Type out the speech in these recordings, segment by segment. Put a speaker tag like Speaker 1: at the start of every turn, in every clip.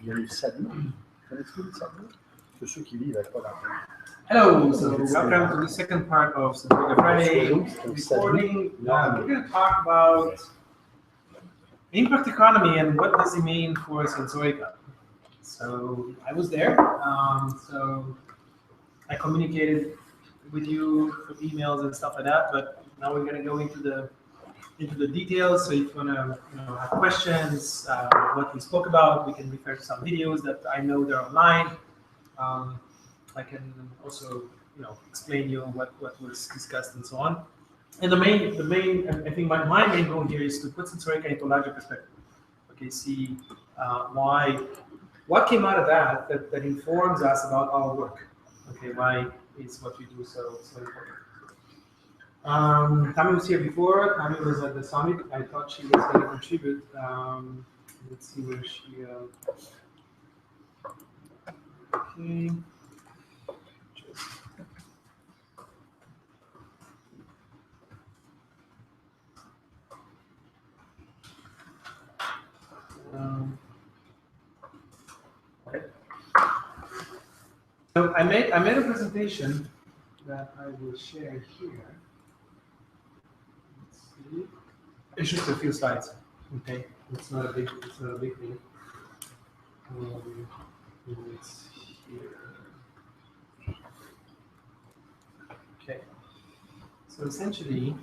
Speaker 1: Bienvenue, salut. Connais-tu le salut? Que ceux qui vivent avec pas d'argent.
Speaker 2: Hello, so welcome to the second part of SENSORICA Friday recording. We're going to talk about impact economy and what does it mean for SENSORICA. So I was there, so I communicated with you through emails and stuff like that, but now we're going to go into the details. So if you want to have questions, what we spoke about, we can refer to some videos that I know they're online. I can also explain you what was discussed and so on. And the main I think my main goal here is to put SENSORICA into a larger perspective. Okay, see what came out of that informs us about our work. Okay, why is what we do so important. Tammy was here before. Tammy was at the summit. I thought she was going to contribute. Let's see where she. Okay. Okay. So I made a presentation that I will share here. Let's see. It's just a few slides. Okay, it's not a big thing. It's here. Okay. So essentially.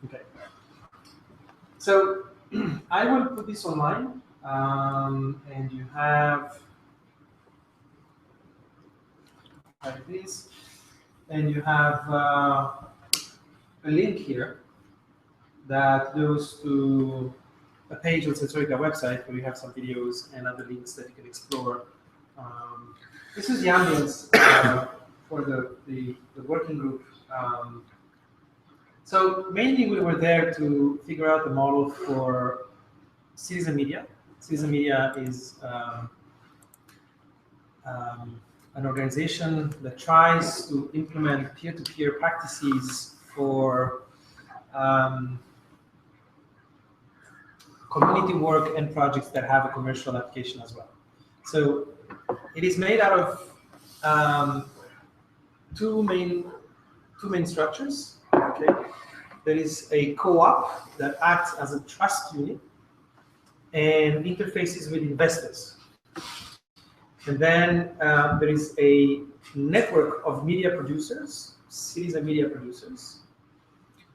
Speaker 2: Okay. So I will put this online, and you have this, and you have a link here that goes to a page on SENSORICA website where you have some videos and other links that you can explore. This is the ambience for the working group. So mainly we were there to figure out the model for citizen media. Citizen media is an organization that tries to implement peer-to-peer practices for community work and projects that have a commercial application as well. So it is made out of two main structures. Okay, there is a co-op that acts as a trust unit and interfaces with investors, and then there is a network of media producers, citizen media producers,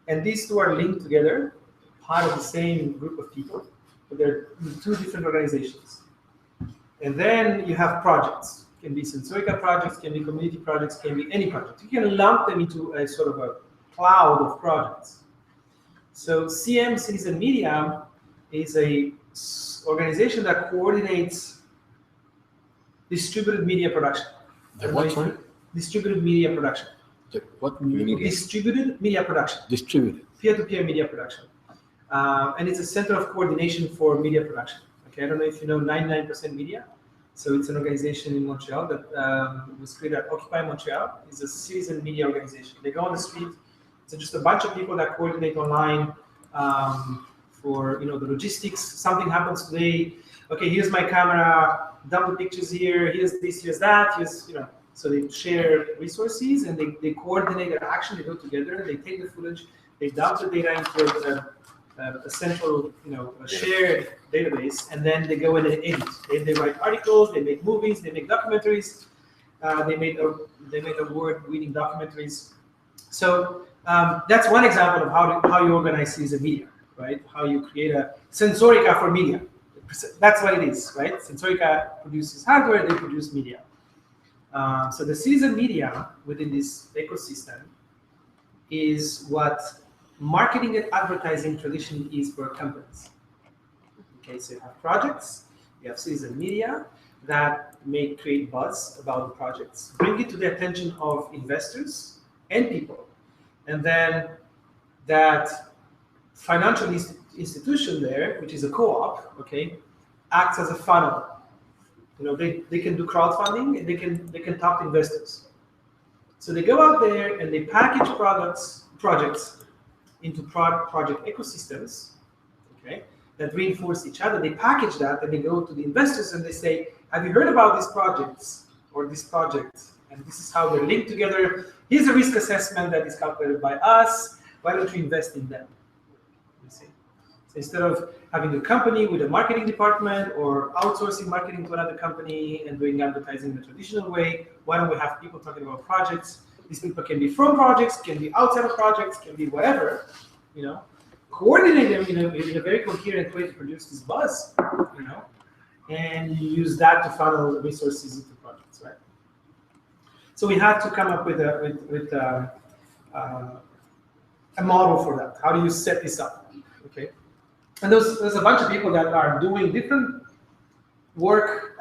Speaker 2: and these two are linked together, part of the same group of people, but they're two different organizations. And then you have projects. Can be SENSORICA projects, can be community projects, can be any project. You can lump them into a sort of a cloud of projects. So CM Citizen Media is a organization that coordinates distributed media production.
Speaker 1: What, sorry?
Speaker 2: Distributed media production.
Speaker 1: What media?
Speaker 2: Distributed media production.
Speaker 1: Distributed.
Speaker 2: Peer-to-peer media production. And it's a center of coordination for media production. Okay, I don't know if you know 99% Media. So it's an organization in Montreal that was created at Occupy Montreal. It's a citizen media organization. They go on the street. It's just a bunch of people that coordinate online for the logistics. Something happens today. Okay, here's my camera. Dump the pictures here. Here's this. Here's that. Here's So they share resources and they coordinate their action. They go together. They take the footage. They dump the data into a central, a shared database, and then they go in and edit. They write articles, they make movies, they make documentaries. They made award-winning documentaries. So that's one example of how you organize citizen media, right? How you create a SENSORICA for media. That's what it is, right? SENSORICA produces hardware, they produce media. So the citizen media within this ecosystem is what marketing and advertising traditionally is for companies. Okay, so you have projects, you have citizen media that may create buzz about the projects, bring it to the attention of investors and people, and then that financial institution there, which is a co-op, okay, acts as a funnel. They can do crowdfunding, and they can talk to investors. So they go out there and they package projects into project ecosystems, okay, that reinforce each other. They package that and they go to the investors and they say, have you heard about these projects or this project? And this is how they're linked together. Here's a risk assessment that is calculated by us. Why don't you invest in them? You see? So instead of having a company with a marketing department or outsourcing marketing to another company and doing advertising the traditional way, why don't we have people talking about projects? These people can be from projects, can be outside of projects, can be whatever, coordinate them in a very coherent way to produce this buzz, and you use that to funnel resources into projects, right? So we had to come up with a model for that. How do you set this up? Okay, and there's a bunch of people that are doing different work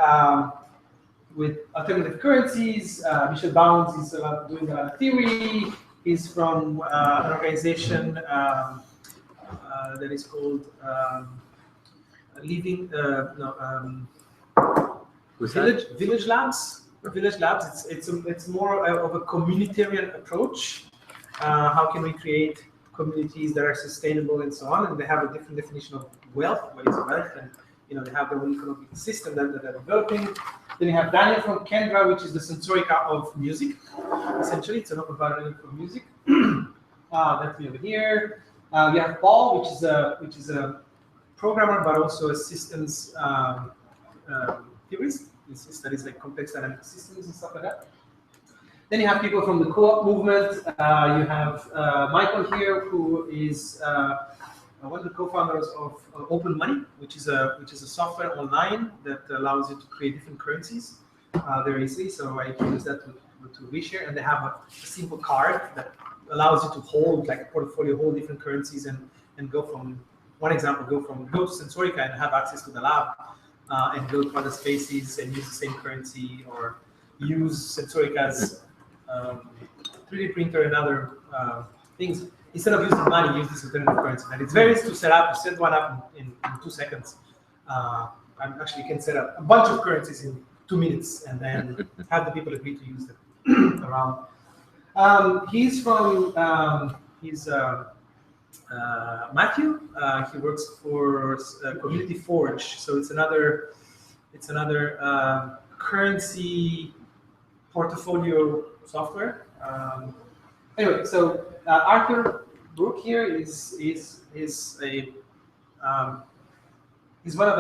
Speaker 2: with alternative currencies. Michel Bounds is doing a theory. He's from an organization that is called Village Labs. Village Labs. It's more of a communitarian approach. How can we create communities that are sustainable and so on? And they have a different definition of wealth. What is wealth? And they have their own economic system that they're developing. Then you have Daniel from Kendra, which is the Sensorica of music. Essentially, it's an open boundary for music. That's me over here. You have Paul, which is a programmer, but also a systems theorist. He studies like complex dynamic systems and stuff like that. Then you have people from the co-op movement. You have Michael here, who is one of the co-founders of Open Money, which is a software online that allows you to create different currencies very easily. So I use that to reshare, and they have a simple card that allows you to hold like a portfolio, hold different currencies, and go from go to Sensorica and have access to the lab, and go to other spaces and use the same currency, or use Sensorica's 3D printer and other things. Instead of using money, use this alternative currency. And it's very easy to set up. You set one up in 2 seconds. Actually, you can set up a bunch of currencies in 2 minutes and then have the people agree to use them around. He's from Matthew. He works for Community Forge. So it's another currency portfolio software. Anyway, so Arthur Brooke here is one of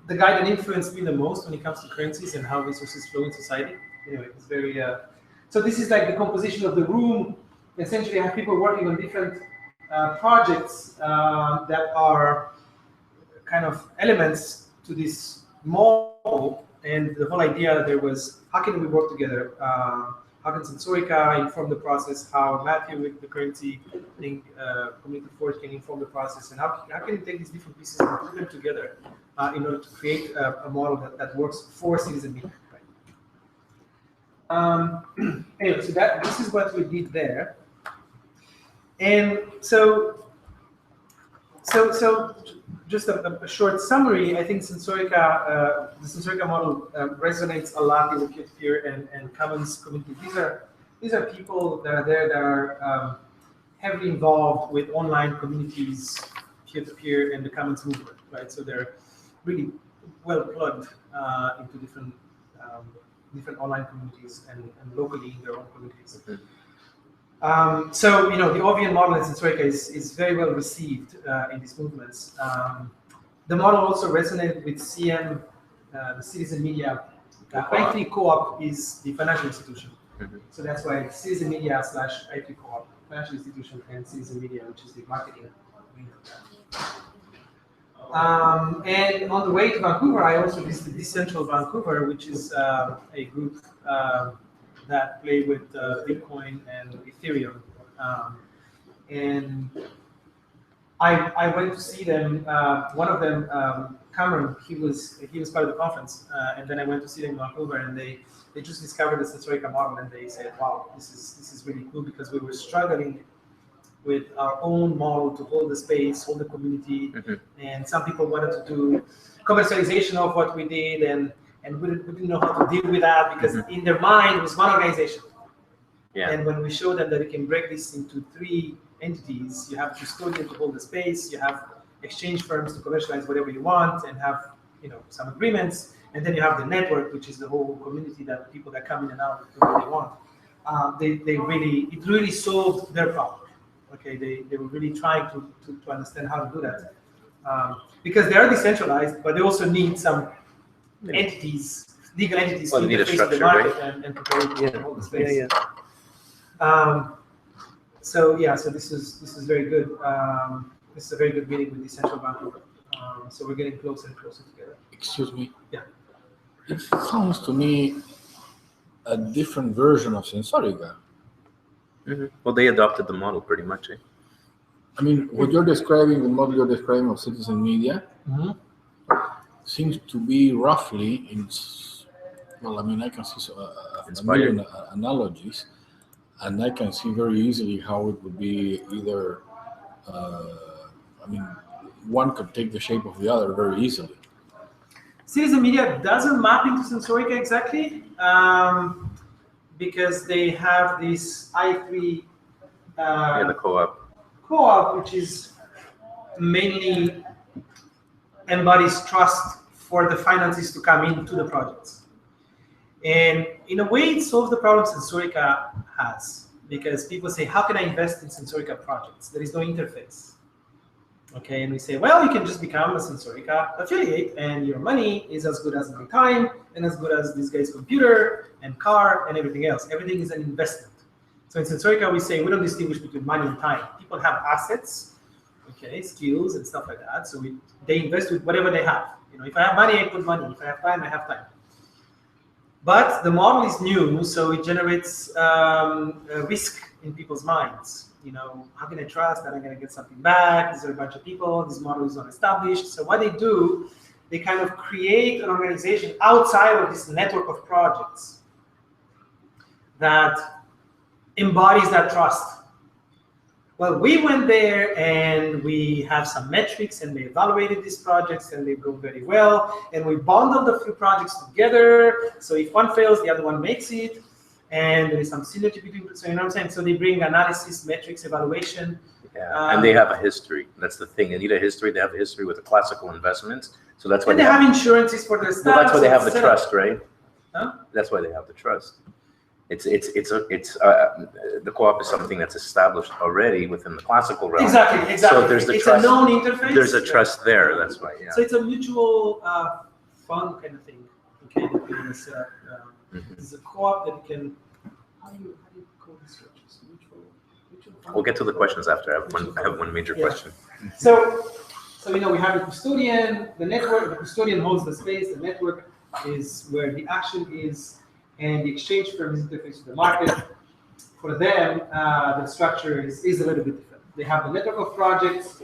Speaker 2: the guy that influenced me the most when it comes to currencies and how resources flow in society. Anyway, it's very so this is like the composition of the room. Essentially, I have people working on different projects that are kind of elements to this model, and the whole idea there was, how can we work together? How can Sensorica inform the process? How Matthew with the currency thing, Community Forge can inform the process? And how can you take these different pieces and put them together in order to create a model that works for citizen media? Right? Anyway, so this is what we did there. And so just a short summary. I think Sensorica, the Sensorica model resonates a lot in the peer-to-peer and commons community. These are people that are there that are heavily involved with online communities, peer-to-peer, and the commons movement, right? So they're really well plugged into different online communities and locally in their own communities. So, the OVN model in Sensorica is very well received in these movements. The model also resonated with CM, the citizen media. I3 Co-op is the financial institution. So that's why it's citizen media / I3 Co-op, financial institution, and citizen media, which is the marketing wing of that. And on the way to Vancouver, I also visited Decentral Vancouver, which is a group that play with Bitcoin and Ethereum, and I went to see them. One of them, Cameron, he was part of the conference, and then I went to see them in Vancouver, and they just discovered the Sensorica model, and they said, "Wow, this is really cool," because we were struggling with our own model to hold the space, hold the community, and some people wanted to do commercialization of what we did, and we didn't know how to deal with that because in their mind it was one organization.
Speaker 3: Yeah.
Speaker 2: And when we show them that we can break this into 3 entities, you have a custodian to hold the space, you have exchange firms to commercialize whatever you want and have some agreements, and then you have the network, which is the whole community that people that come in and out do what they want. It really solved their problem. Okay, they were really trying to understand how to do that. Because they are decentralized, but they also need some entities, legal entities to interface with the market, right? and prepare to hold the space. So this is very good. This is a very good meeting with the central bank. So we're getting closer and closer together.
Speaker 4: Excuse me.
Speaker 2: Yeah.
Speaker 4: It sounds to me a different version of Sensorica.
Speaker 3: Well, they adopted the model pretty much.
Speaker 4: I mean, what you're describing, the model you're describing of citizen media, seems to be roughly well, I mean, I can see a million analogies, and I can see very easily how it would be either, I mean, one could take the shape of the other very easily.
Speaker 2: Citizen media doesn't map into Sensorica exactly, because they have this I3
Speaker 3: the
Speaker 2: co-op, which is mainly embodies trust for the finances to come into the projects. And in a way, it solves the problem Sensorica has, because people say, how can I invest in Sensorica projects? There is no interface. Okay, and we say, well, you can just become a Sensorica affiliate, and your money is as good as my time, and as good as this guy's computer, and car, and everything else. Everything is an investment. So in Sensorica, we say we don't distinguish between money and time. People have assets, okay, skills and stuff like that. So they invest with whatever they have. If I have money, I put money. If I have time, I have time. But the model is new, so it generates a risk in people's minds. How can I trust that I'm going to get something back? Is there a bunch of people? This model is not established. So what they do, they kind of create an organization outside of this network of projects that embodies that trust. Well, we went there and we have some metrics and we evaluated these projects and they go very well. And we bundled the few projects together. So if one fails, the other one makes it. And there is some synergy between, so you know what I'm saying? So they bring analysis, metrics, evaluation.
Speaker 3: Yeah, and they have a history. That's the thing. They need a history. They have a history with the classical investments. So that's why
Speaker 2: they have insurances for their staff.
Speaker 3: Well, that's why they have the trust, right?
Speaker 2: Huh?
Speaker 3: That's why they have the trust. The co-op is something that's established already within the classical realm.
Speaker 2: Exactly.
Speaker 3: So there's the trust.
Speaker 2: It's a known interface.
Speaker 3: There's a trust there. That's why. Yeah.
Speaker 2: So it's a mutual fund kind of thing. Okay, that we want to set up. It's a co-op that can. How do you call these structures? Mutual fund?
Speaker 3: We'll get to the questions after. I have one major question.
Speaker 2: So we have the custodian, the network. The custodian holds the space. The network is where the action is, and the exchange firm is interface with the market. For them, the structure is a little bit different. They have the network of projects,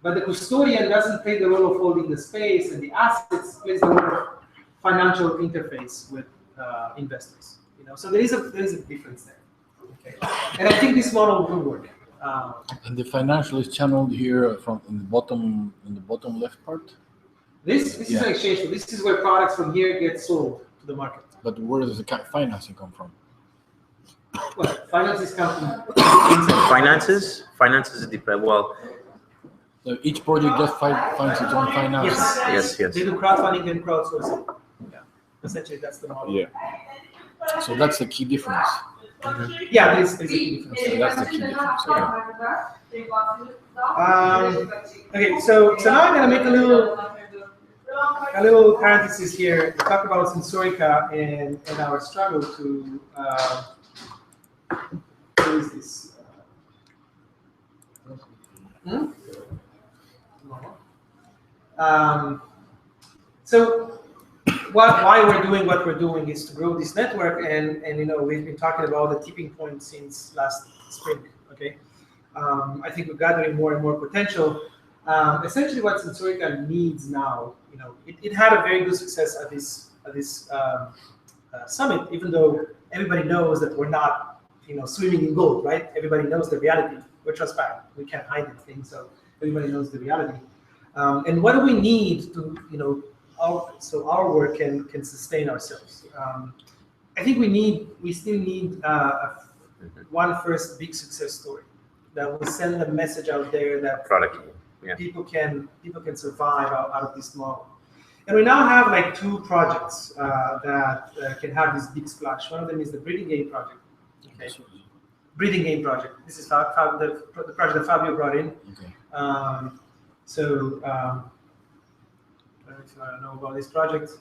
Speaker 2: but the custodian doesn't play the role of holding the space, and the assets plays the role of financial interface with investors. So there is a difference there. Okay, and I think this model will work.
Speaker 4: And the financial is channeled here from in the bottom left part.
Speaker 2: This is an exchange. So this is where products from here get sold to the market.
Speaker 4: But where does the financing come from?
Speaker 2: Well, finances come from
Speaker 3: Finances depend. Well,
Speaker 4: so each project just finds its own finance.
Speaker 3: Yes.
Speaker 2: They do crowdfunding and crowdsourcing. Yeah, essentially that's the model.
Speaker 4: Yeah. So that's the key difference.
Speaker 2: Yeah, there's a key difference.
Speaker 4: So that's the key difference.
Speaker 2: Okay, so now I'm gonna make a little parenthesis here to talk about Sensorica and our struggle to what is this? So why we're doing what we're doing is to grow this network, and we've been talking about the tipping point since last spring. Okay, I think we're gathering more and more potential. Essentially, what Sensorica needs now, it had a very good success at this summit, even though everybody knows that we're not, swimming in gold, right? Everybody knows the reality. we're transparent. We can't hide anything, so everybody knows the reality. And what do we need to, so our work can sustain ourselves? I think we still need one first big success story that will send a message out there that
Speaker 3: Product. Yeah.
Speaker 2: people can survive out of this model. And we now have like 2 projects that can have this big splash. One of them is the breeding game project. Okay. Breeding game project. This is the project that Fabio brought in.
Speaker 4: Okay.
Speaker 2: I don't know if you know about this project.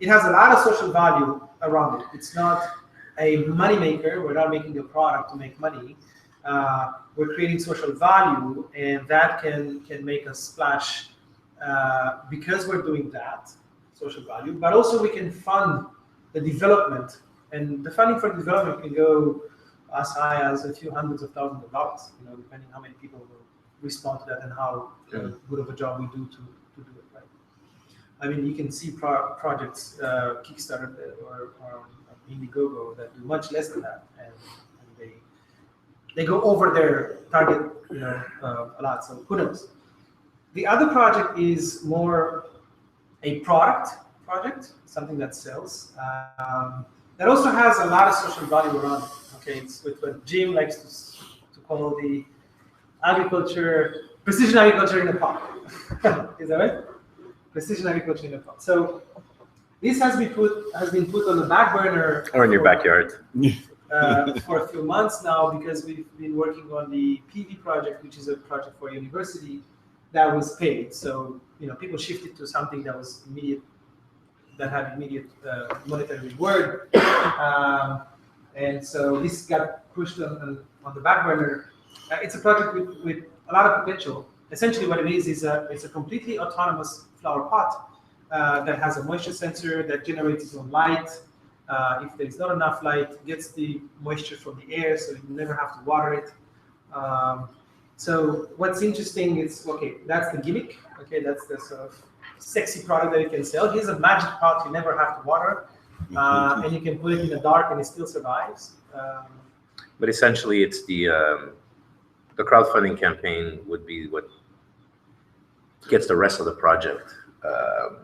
Speaker 2: It has a lot of social value around it. It's not a money maker. We're not making a product to make money. We're creating social value, and that can make us splash because we're doing that, social value, but also we can fund the development, and the funding for development can go as high as a few hundreds of thousands of dollars, depending how many people will respond to that and how good of a job we do to do it, right? I mean, you can see projects, Kickstarter or Indiegogo that do much less than that, and they go over their target, a lot. So who knows? The other project is more a product project, something that sells. That also has a lot of social value around it. Okay, it's with what Jim likes to call the precision agriculture in a pot. Is that right? Precision agriculture in a pot. So this has been put on the back burner.
Speaker 3: Or in your backyard.
Speaker 2: For a few months now, because we've been working on the PV project, which is a project for a university that was paid. So people shifted to something that was immediate, that had immediate monetary reward, and so this got pushed on the back burner. It's a project with a lot of potential. Essentially, what it is it's a completely autonomous flower pot that has a moisture sensor that generates its own light. If there's not enough light, it gets the moisture from the air, so you never have to water it. So what's interesting is, okay, that's the gimmick. Okay, that's the sort of sexy product that you can sell. Here's a magic pot you never have to water, and you can put it in the dark and it still survives.
Speaker 3: But essentially, it's the crowdfunding campaign would be what gets the rest of the project up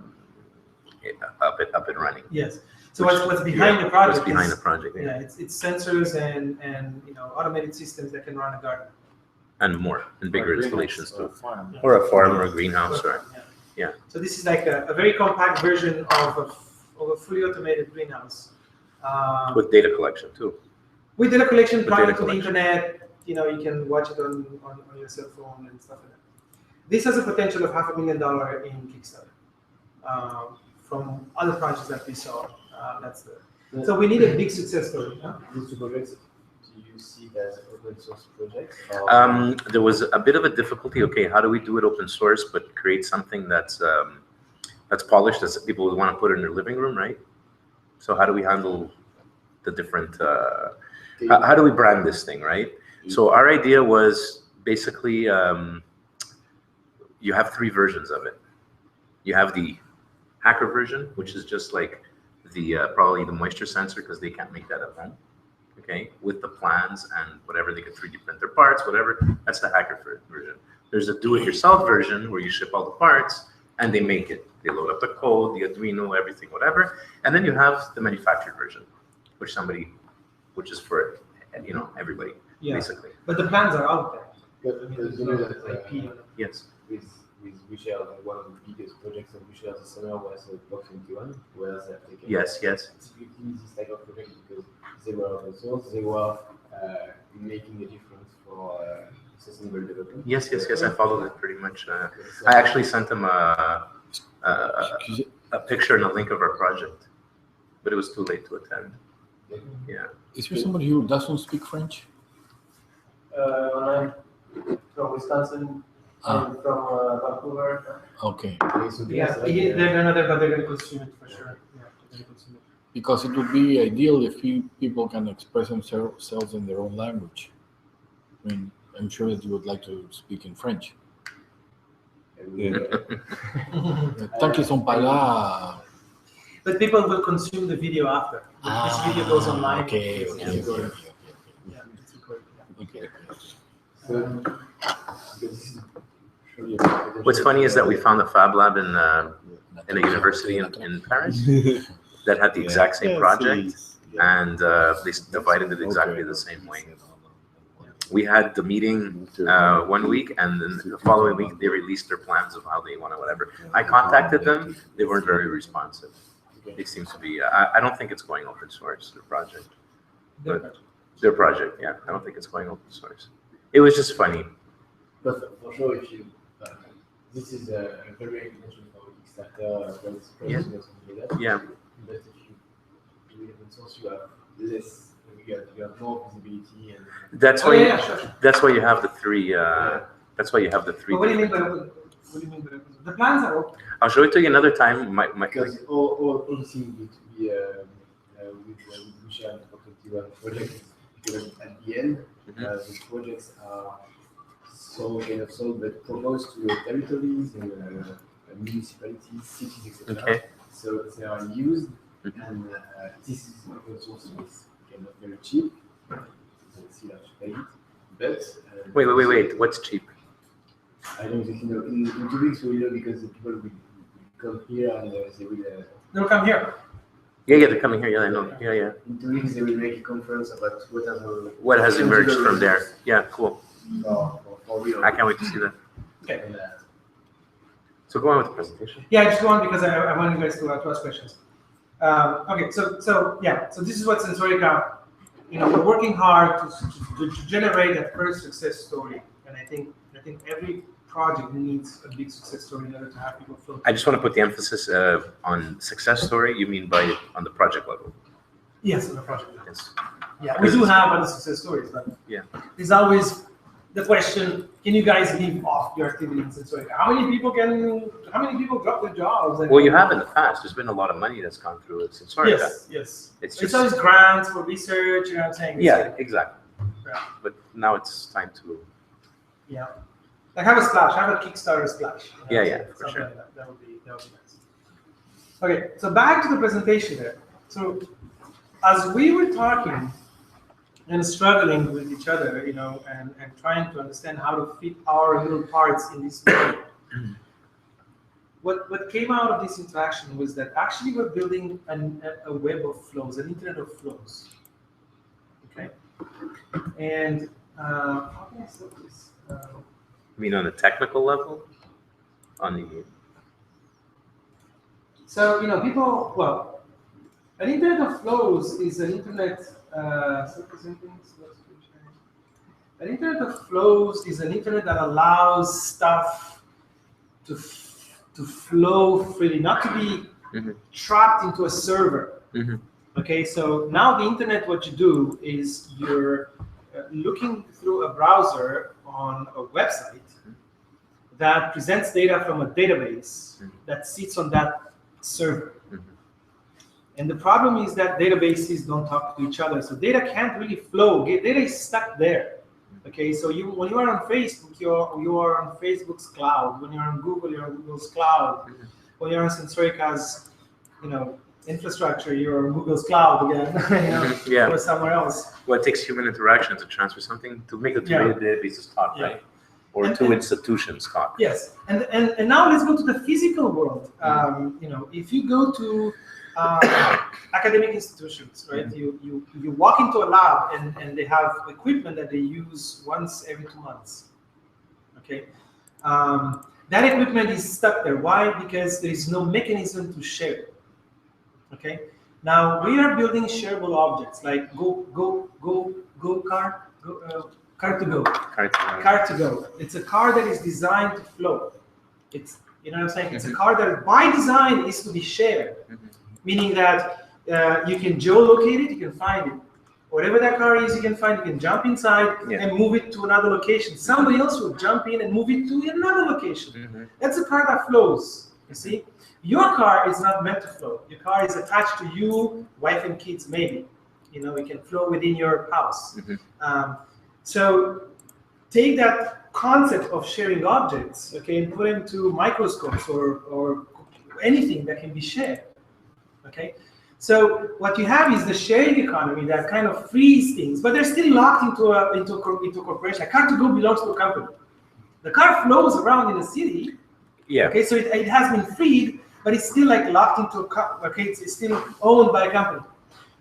Speaker 3: and running.
Speaker 2: Yes. So what's behind the project?
Speaker 3: What's behind the project?
Speaker 2: Yeah, it's sensors and automated systems that can run a garden.
Speaker 3: And more, and bigger installations too.
Speaker 2: Yeah.
Speaker 3: Or a farm or a greenhouse, or yeah.
Speaker 2: So this is like a very compact version of a fully automated greenhouse.
Speaker 3: With data collection too.
Speaker 2: With data collection,
Speaker 3: With
Speaker 2: plugged
Speaker 3: data
Speaker 2: into the
Speaker 3: collection.
Speaker 2: internet, you can watch it on your cell phone and stuff like that. This has a potential of $500,000 in Kickstarter from other projects that we saw. So we need a big success story. Huh?
Speaker 1: These 2 projects, do you see as open source projects?
Speaker 3: There was a bit of a difficulty. Okay, how do we do it open source, but create something that's polished, that people would want to put in their living room, right? So how do we handle the different? How do we brand this thing, right? So our idea was basically you have 3 versions of it. You have the hacker version, which is just like probably the moisture sensor, because they can't make that at home. Okay, with the plans and whatever, they could 3D print their parts, whatever. That's the hacker version. There's a do-it-yourself version where you ship all the parts and they make it. They load up the code, the Arduino, everything, whatever. And then you have the manufactured version, which is for everybody, basically.
Speaker 2: But the plans are out there.
Speaker 1: But you know that
Speaker 3: Yes.
Speaker 1: with Michel, one of the biggest projects of Michel this summer was Box 21, where they have taken
Speaker 3: Yes.
Speaker 1: specifically this type of project because they were open source, they were making a difference for sustainable development.
Speaker 3: Yes. I followed it pretty much. I actually sent them a picture and a link of our project, but it was too late to attend. Yeah.
Speaker 4: Is there somebody who doesn't speak French?
Speaker 1: I'm from Wisconsin. I'm from Vancouver.
Speaker 4: Okay.
Speaker 2: Yeah, they're not there, but they're going to consume it for sure. Yeah, they're going to consume it.
Speaker 4: Because it would be ideal if people can express themselves in their own language. I mean, I'm sure that you would like to speak in French. Tant qu'ils sont pas là.
Speaker 2: But people will consume the video after. This video goes online.
Speaker 4: Okay.
Speaker 2: Yeah, it's recorded.
Speaker 4: Okay.
Speaker 1: So, because this is surely
Speaker 3: What's funny is that we found a Fab Lab in a university in Paris that had the exact same project, and they divided it exactly the same way. We had the meeting 1 week, and then the following week they released their plans of how they want to whatever. I contacted them; they weren't very responsive. They seem to be. I don't think it's going open source, their project. Their project, yeah. I don't think it's going open source. It was just funny.
Speaker 1: But for sure, if you this is a very information for Kickstarter, or something like that.
Speaker 3: Yeah.
Speaker 1: But if you do it open source, you have less. You have more visibility, and
Speaker 3: That's why.
Speaker 2: Sure.
Speaker 3: That's why you have the three. That's why you have the three.
Speaker 2: But what do you mean by open? What do you mean by open? The plans are open.
Speaker 3: I'll show it to you another time.
Speaker 1: because all the things need to be with Michel for 21 projects. Because at the end, the projects are sold, but proposed to territories and municipalities, cities, etc.
Speaker 3: Okay.
Speaker 1: So they are used, and this is open source. It's not very cheap. So still have to pay it. But
Speaker 3: Wait. What's cheap?
Speaker 1: I don't exactly know. In 2 weeks, we will know because the people will come here and they will.
Speaker 2: They'll come here.
Speaker 3: Yeah, they're coming here. Yeah, I know. Yeah.
Speaker 1: In 2 weeks, they will make a conference about
Speaker 3: What has emerged from there? Yeah, cool.
Speaker 1: For real.
Speaker 3: I can't wait to see that.
Speaker 2: Okay.
Speaker 1: And,
Speaker 3: So go on with the presentation.
Speaker 2: Yeah, just go on because I want you guys to ask questions. Okay, so this is what Sensorica, we're working hard to generate that first success story, and I think every project needs a big success story in order to have people feel.
Speaker 3: I just want to put the emphasis on success story. You mean by on the project level?
Speaker 2: Yes, on the project.
Speaker 3: Yes.
Speaker 2: Yeah, we do have other success stories, but
Speaker 3: Yeah.
Speaker 2: there's always the question: can you guys leave off your activity in Sensorica? How many people drop their jobs?
Speaker 3: Well, you have in the past. There's been a lot of money that's gone through it. Sensorica.
Speaker 2: Yes.
Speaker 3: It's
Speaker 2: It's
Speaker 3: just
Speaker 2: always grants for research. You know what I'm saying?
Speaker 3: yeah, exactly.
Speaker 2: Yeah.
Speaker 3: But now it's time to.
Speaker 2: Yeah. Like have a splash, have a Kickstarter splash.
Speaker 3: Yeah, for
Speaker 2: Something
Speaker 3: sure.
Speaker 2: like that. That would be nice. Okay, so back to the presentation there. So as we were talking and struggling with each other, and trying to understand how to fit our little parts in this model, what came out of this interaction was that actually we're building a web of flows, an internet of flows. Okay? And how can I say this?
Speaker 3: I mean, on the technical level, on the.
Speaker 2: So, an internet of flows is an internet. An internet of flows is an internet that allows stuff to flow freely, not to be trapped into a server. Okay, so now the internet, what you do is you're looking through a browser on a website that presents data from a database that sits on that server. And the problem is that databases don't talk to each other, so data can't really flow. Data is stuck there. Okay, so when you are on Facebook, you are on Facebook's cloud. When you're on Google, you're on Google's cloud. When you're on Sensorica's, infrastructure, you're on Google's cloud again, or somewhere else.
Speaker 3: Well, it takes human interaction to transfer something to make the two databases talk, right? Or two institutions talk.
Speaker 2: Yes, and now let's go to the physical world. If you go to academic institutions, right? You walk into a lab and they have equipment that they use once every 2 months. Okay, that equipment is stuck there. Why? Because there is no mechanism to share. Okay, now we are building shareable objects like Car2Go. Car2Go. It's a car that is designed to flow. It's what I'm saying. It's a car that by design is to be shared. Meaning that you can geolocate it, you can find it. Whatever that car is, you can find it. You can jump inside and move it to another location. Somebody else will jump in and move it to another location. That's a car that flows, you see? Your car is not meant to flow. Your car is attached to you, wife and kids, maybe. It can flow within your house. So take that concept of sharing objects, okay, and put them to microscopes or anything that can be shared. Okay, So what you have is the sharing economy that kind of frees things, but they're still locked into a corporation. A car to go belongs to a company. The car flows around in a city.
Speaker 3: Yeah.
Speaker 2: Okay, so it has been freed, but it's still like locked into a car. Okay, it's still owned by a company.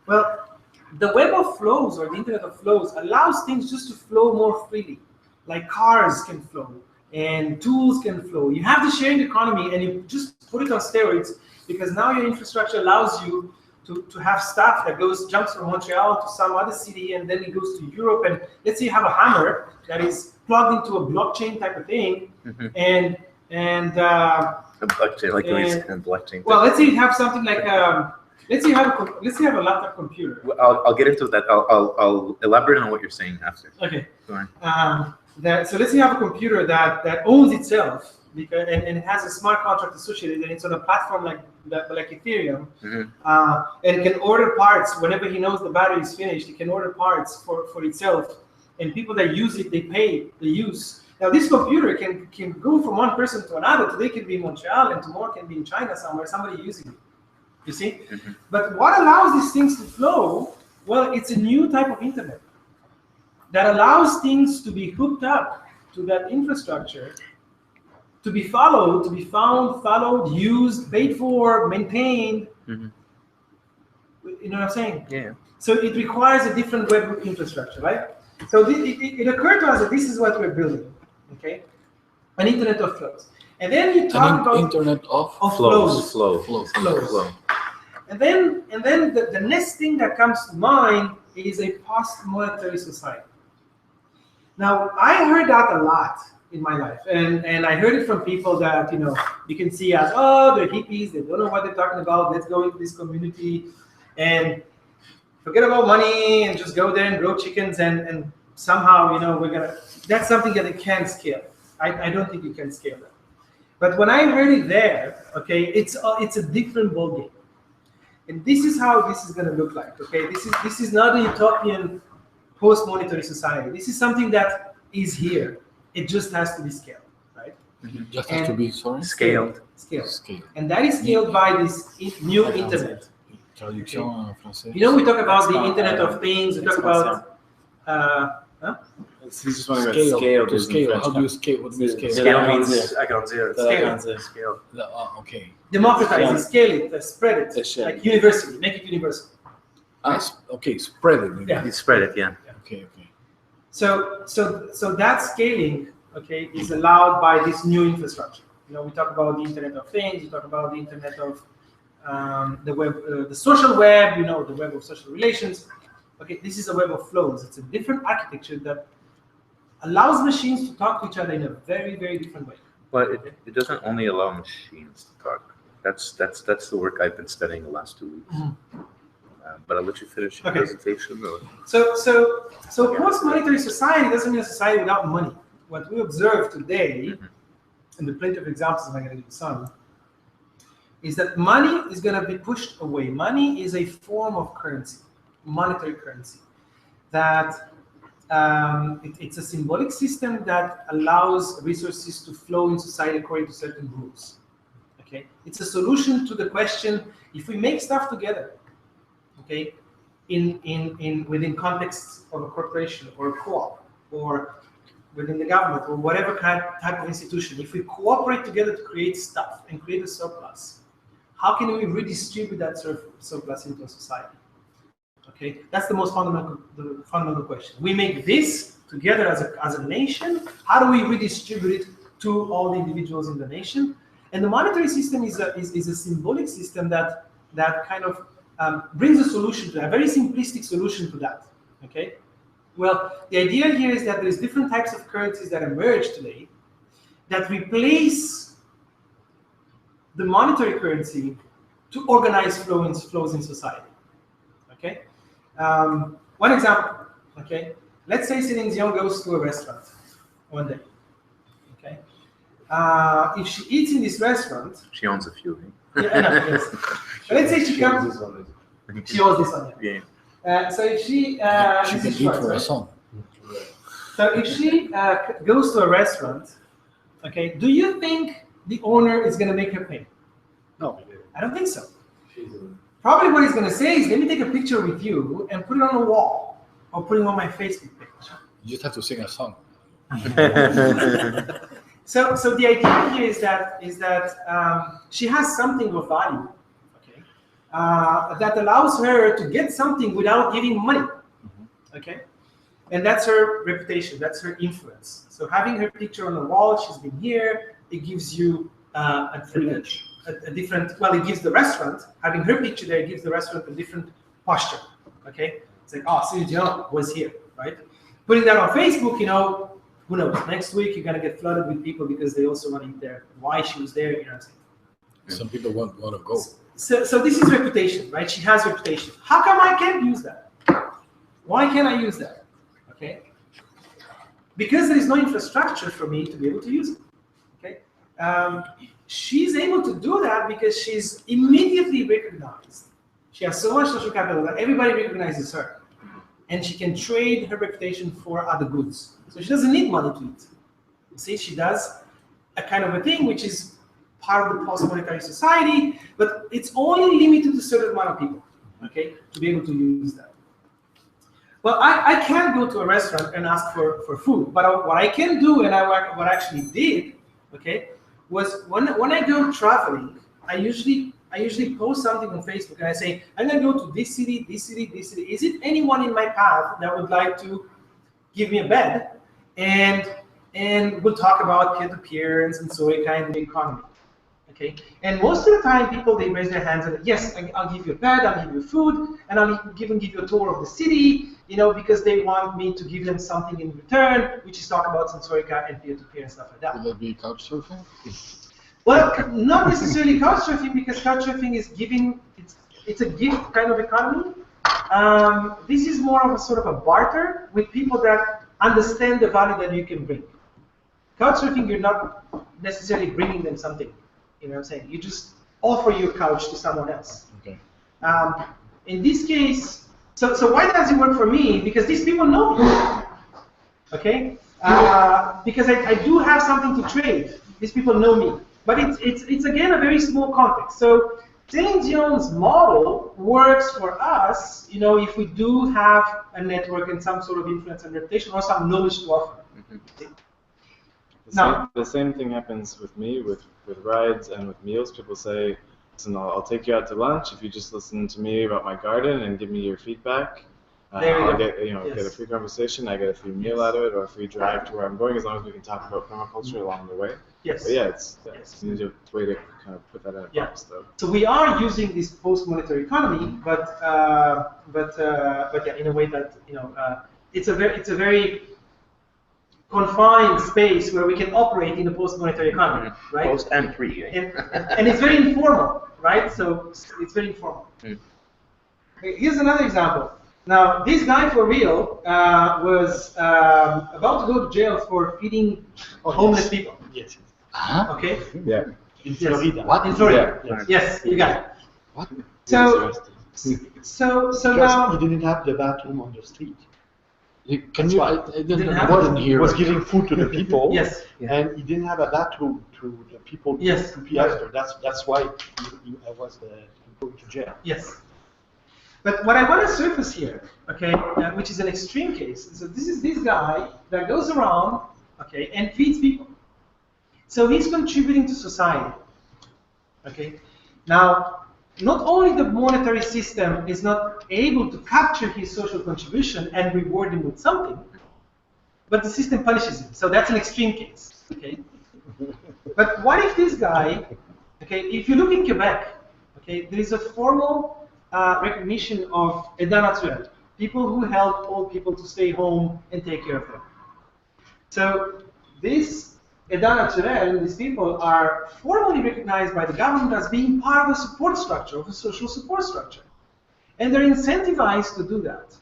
Speaker 2: Well, the web of flows or the internet of flows allows things just to flow more freely. Like cars can flow and tools can flow. You have the sharing economy and you just put it on steroids because now your infrastructure allows you to have stuff that jumps from Montreal to some other city and then it goes to Europe. And let's say you have a hammer that is plugged into a blockchain type of thing, and
Speaker 3: a blockchain, like blockchain.
Speaker 2: Well, let's say you have something like let's say you have a laptop computer.
Speaker 3: Well, I'll get into that. I'll elaborate on what you're saying after.
Speaker 2: Okay.
Speaker 3: Go on.
Speaker 2: So let's say you have a computer that owns itself because and it has a smart contract associated, and it's on a platform like Ethereum, and it can order parts whenever he knows the battery is finished. It can order parts for itself, and people that use it, they pay the use. Now this computer can go from one person to another. Today can be in Montreal, and tomorrow can be in China somewhere. Somebody using it. You see, but what allows these things to flow? Well, it's a new type of internet that allows things to be hooked up to that infrastructure, to be followed, to be found, followed, used, paid for, maintained. You know what I'm saying?
Speaker 3: Yeah.
Speaker 2: So it requires a different web infrastructure, right? So it occurred to us that this is what we're building, okay? An internet of flows. And then you talk about
Speaker 4: internet of
Speaker 2: flows.
Speaker 3: Flow.
Speaker 2: And then the next thing that comes to mind is a post-monetary society. Now, I heard that a lot in my life, and I heard it from people that, you can see as, oh, they're hippies, they don't know what they're talking about, let's go into this community and forget about money and just go there and grow chickens and somehow, that's something that it can't scale. I don't think you can scale that. But when I heard it there, okay, it's a different ballgame. And this is how this is going to look like, okay? This is not a utopian post-monetary society. This is something that is here. It just has to be scaled, right?
Speaker 4: Just has to be, sorry?
Speaker 3: Scaled.
Speaker 2: And that is scaled by this new internet.
Speaker 4: Traduction en français.
Speaker 2: We talk about the Internet of Things, we talk about...
Speaker 1: He's just wondering about scale.
Speaker 4: To scale. How do you scale? What do you scale?
Speaker 3: Scale means agrandir.
Speaker 2: Scale.
Speaker 4: Okay.
Speaker 2: Democratize it, scale it, spread it, like university, make it universal.
Speaker 4: Okay, spread it.
Speaker 2: Yeah.
Speaker 3: You spread it, yeah.
Speaker 4: Okay.
Speaker 2: So that scaling, okay, is allowed by this new infrastructure. We talk about the Internet of Things, we talk about the Internet of the web, the social web, the web of social relations. Okay, this is a web of flows. It's a different architecture that allows machines to talk to each other in a very, very different way.
Speaker 3: But it doesn't only allow machines to talk. That's the work I've been studying the last 2 weeks. But I'll let you finish your presentation.
Speaker 2: So post-monetary society doesn't mean a society without money. What we observe today, and the plenty of examples I'm going to give some, is that money is going to be pushed away. Money is a form of currency, monetary currency, that it's a symbolic system that allows resources to flow in society according to certain rules. Okay, it's a solution to the question: if we make stuff together, okay, within contexts of a corporation or a co-op or within the government or whatever type of institution, if we cooperate together to create stuff and create a surplus, how can we redistribute that surplus into a society? Okay, that's the most fundamental question. We make this together as a nation. How do we redistribute it to all the individuals in the nation? And the monetary system is a symbolic system that kind of brings a solution to that, a very simplistic solution to that. Okay, well, the idea here is that there's different types of currencies that emerge today that replace the monetary currency to organize flows in society. Okay. One example, okay? Let's say Céline Dion goes to a restaurant one day, okay? If she eats in this restaurant...
Speaker 3: She owns a few,
Speaker 2: right? Yeah, I know, yes. But let's say she comes... She owns this one,
Speaker 3: yeah.
Speaker 2: So if she...
Speaker 4: she can eat for a song.
Speaker 2: So if she goes to a restaurant, okay, do you think the owner is going to make her pay?
Speaker 1: No.
Speaker 2: I don't think so. Probably what he's going to say is, let me take a picture with you and put it on a wall or put it on my Facebook page.
Speaker 4: You just have to sing a song.
Speaker 2: So the idea here is that she has something of value, okay, that allows her to get something without giving money, okay, and that's her reputation, that's her influence. So having her picture on the wall, she's been here, it gives you a different, well, it gives the restaurant, having her picture there, it gives the restaurant a different posture, okay? It's like, oh, Celine Dion was here, right? Putting that on Facebook, you know, who knows? Next week you're gonna get flooded with people because they also want to eat there. Why she was there, you know what I'm saying?
Speaker 4: Some people want to go.
Speaker 2: So this is reputation, right? She has reputation. How come I can't use that? Why can't I use that? Okay? Because there is no infrastructure for me to be able to use it. Okay? She's able to do that because she's immediately recognized. She has so much social capital that everybody recognizes her. And she can trade her reputation for other goods. So she doesn't need money to eat. You see, she does a kind of a thing which is part of the post-monetary society, but it's only limited to a certain amount of people, okay, to be able to use that. Well, I can't go to a restaurant and ask for food, but what I can do, and what I actually did, okay, was when I go traveling, I usually post something on Facebook and I say, I'm going to go to this city, this city, this city. Is it anyone in my path that would like to give me a bed? And we'll talk about peer-to-peer and SENSORICA and the economy. Okay? And most of the time, people, they raise their hands and, yes, I'll give you a bed, I'll give you food, and I'll even give you a tour of the city, you know, because they want me to give them something in return, which is talk about SENSORICA and peer-to-peer and stuff like that.
Speaker 4: Would that be couch surfing?
Speaker 2: Well, not necessarily couchsurfing, because couchsurfing is giving, it's a gift kind of economy. This is more of a sort of a barter with people that understand the value that you can bring. Couchsurfing, you're not necessarily bringing them something. You know what I'm saying? You just offer your couch to someone else.
Speaker 4: Okay.
Speaker 2: In this case, so why does it work for me? Because these people know me. Okay? Because I do have something to trade. These people know me. But it's again a very small context. So Celine Dion's model works for us, you know, if we do have a network and some sort of influence and reputation or some knowledge to offer.
Speaker 5: The same thing happens with me, with rides and with meals. People say, listen, I'll take you out to lunch if you just listen to me about my garden and give me your feedback. I'll get a free conversation, I get a free meal out of it, or a free drive to where I'm going, as long as we can talk about permaculture along the way.
Speaker 2: Yes.
Speaker 5: But yeah, it's an easier way to kind of put that in a box, though.
Speaker 2: So we are using this post-monetary economy, but yeah, in a way that, you know, it's a very confined space where we can operate in the post-monetary economy, right?
Speaker 3: Post and pre.
Speaker 2: And it's very informal, right? So it's very informal. Here's another example. Now, this guy for real was about to go to jail for feeding homeless people.
Speaker 1: Yes.
Speaker 4: Huh?
Speaker 2: Okay?
Speaker 5: Yeah.
Speaker 1: In Florida.
Speaker 4: What?
Speaker 2: In Florida.
Speaker 5: Yeah.
Speaker 2: Yes, you got it.
Speaker 4: What?
Speaker 2: So
Speaker 1: Because
Speaker 2: now,
Speaker 1: he didn't have the bathroom on the street.
Speaker 4: Can you? I didn't hear.
Speaker 1: He was giving food to the people.
Speaker 2: yes,
Speaker 1: And he didn't have a bathroom to the people
Speaker 2: Yes.
Speaker 1: to pee after. That's why he was going to jail.
Speaker 2: yes. But what I want to surface here, okay, which is an extreme case. So this is this guy that goes around, okay, and feeds people. So he's contributing to society, okay. Now, not only the monetary system is not able to capture his social contribution and reward him with something, but the system punishes him. So that's an extreme case, okay. But what if this guy, okay, if you look in Quebec, okay, there is a formal recognition of état naturel, people who help old people to stay home and take care of them. So this état naturel, these people are formally recognized by the government as being part of a support structure, of a social support structure. And they're incentivized to do that.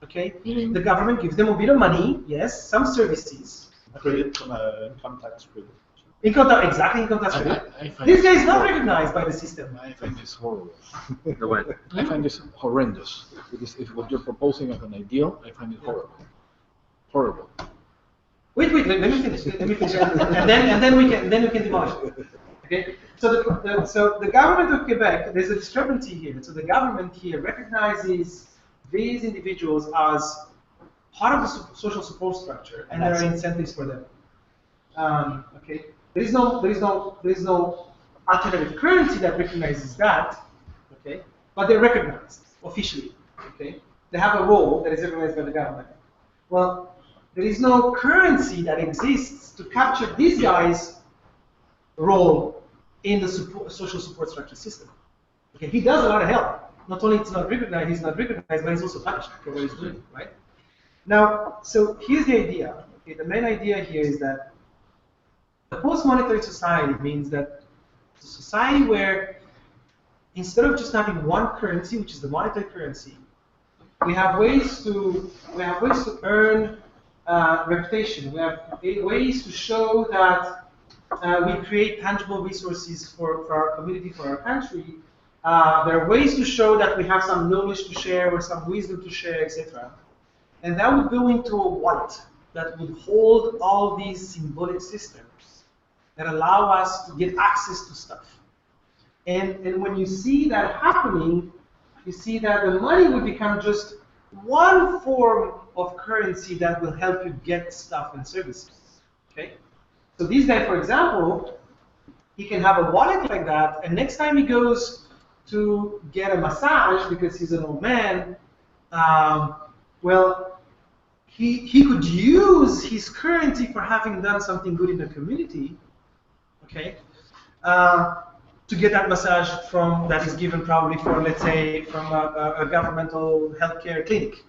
Speaker 2: Okay? The government gives them a bit of money, yes, some services.
Speaker 1: Credit from income tax credit.
Speaker 2: Income tax credit. This guy is not recognized by the system.
Speaker 4: I find this horrible.
Speaker 3: The what?
Speaker 4: I find this horrendous. Because if what you're proposing as an ideal, I find it horrible. Horrible.
Speaker 2: Wait, let me finish. And then we can demolish it. Okay, so the government of Quebec, there's a discrepancy here. So the government here recognizes these individuals as part of the social support structure, and there are incentives for them. Okay, there is no alternative currency that recognizes that. Okay, but they're recognized officially. Okay, they have a role that is recognized by the government. Well, there is no currency that exists to capture these guys' role in the social support structure system. Okay, he does a lot of help. Not only it's not recognized, he's not recognized, but he's also punished for what he's doing, right? Now, so here's the idea. Okay, the main idea here is that the post-monetary society means that it's a society where instead of just having one currency, which is the monetary currency, we have ways to earn reputation. We have ways to show that we create tangible resources for our community, for our country. There are ways to show that we have some knowledge to share or some wisdom to share, etc. And that would go into a wallet that would hold all these symbolic systems that allow us to get access to stuff. And when you see that happening, you see that the money will become just one form of currency that will help you get stuff and services. Okay? So this guy, for example, he can have a wallet like that, and next time he goes to get a massage because he's an old man, well, he could use his currency for having done something good in the community, okay, to get that massage that is given probably for, let's say, from a governmental healthcare clinic.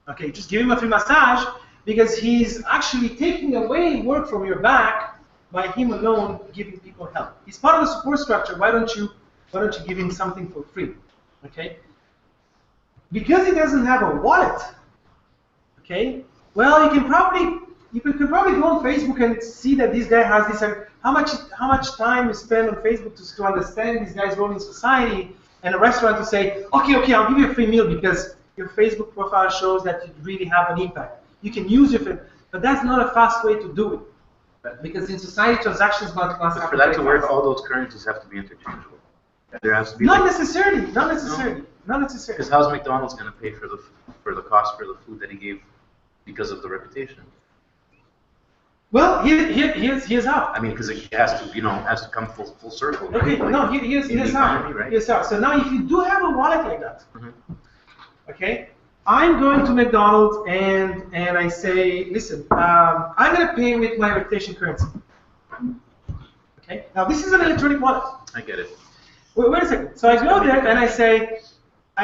Speaker 2: Okay, just give him a free massage because he's actually taking away work from your back by him alone giving people help. He's part of the support structure. Why don't you give him something for free? Okay, because he doesn't have a wallet. Okay, well, you can probably go on Facebook and see that this guy has this. How much time is spent on Facebook to understand this guy's role in society, and a restaurant to say, okay, I'll give you a free meal because your Facebook profile shows that you really have an impact. You can use your, but that's not a fast way to do it, because in society transactions must happen.
Speaker 3: But for that to work, all those currencies have to be interchangeable. There has to be
Speaker 2: not necessarily.
Speaker 3: Because how's McDonald's going to pay for the cost for the food that he gave because of the reputation?
Speaker 2: Well, here's how.
Speaker 3: I mean, because it has to come full circle. Right?
Speaker 2: Okay, no, here's how.
Speaker 3: Right?
Speaker 2: Here's how. So now, if you do have a wallet like that, okay, I'm going to McDonald's and I say, listen, I'm going to pay with my reputation currency. Okay, now this is an electronic wallet.
Speaker 3: I get it.
Speaker 2: Wait a second. So I go there and I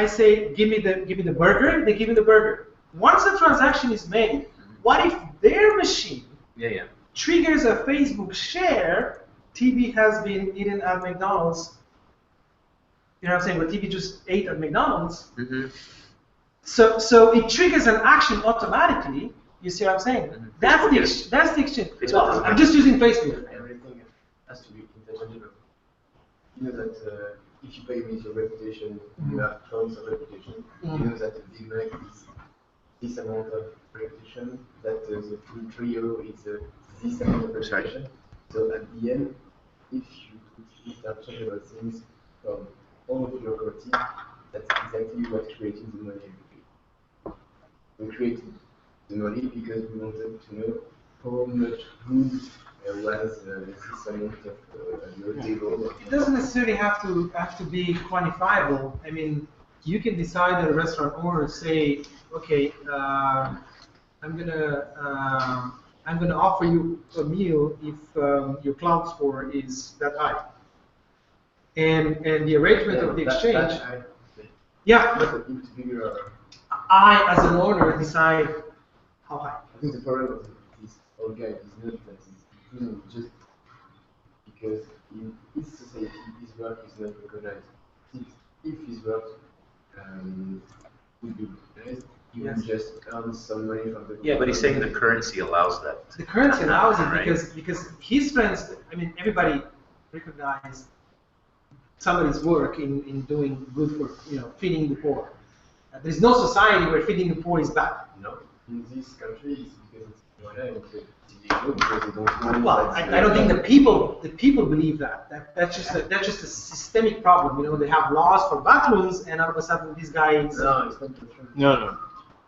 Speaker 2: say, give me the burger. They give me the burger. Once the transaction is made, what if their machine triggers a Facebook share? TB has been eaten at McDonald's. You know what I'm saying? But TB just ate at McDonald's. So it triggers an action automatically. You see what I'm saying? That's the exchange. Well, I'm just using Facebook.
Speaker 1: Everything has to be interchangeable. You know that if you pay with your reputation, you have points of reputation. You know that the Big Mac is this amount of reputation, that the full trio is this amount of reputation. So at the end, if you start talking about things from all of your property, that's exactly what created the money. We created the money because we wanted to know how much good was this amount of your table.
Speaker 2: It doesn't necessarily have to be quantifiable. I mean, you can decide at a restaurant owner say, okay, I'm gonna offer you a meal if your cloud score is that high, and the arrangement of the exchange. I, as an owner, decide how high.
Speaker 1: I think the problem of this old guy is not that he's doing just because in his society his work is not recognized. If his work would be recognized, he would just earn some money from the.
Speaker 3: Yeah, but he's saying the currency allows that.
Speaker 2: The currency allows it because his friends. I mean, everybody recognized somebody's work in doing good for feeding the poor. There's no society where feeding the poor is bad.
Speaker 1: No, in this country, it's because
Speaker 2: Well, I don't think the people believe that. That's just a systemic problem. You know, they have laws for bathrooms, and all of a sudden these guys.
Speaker 1: No, it's not true.
Speaker 5: No.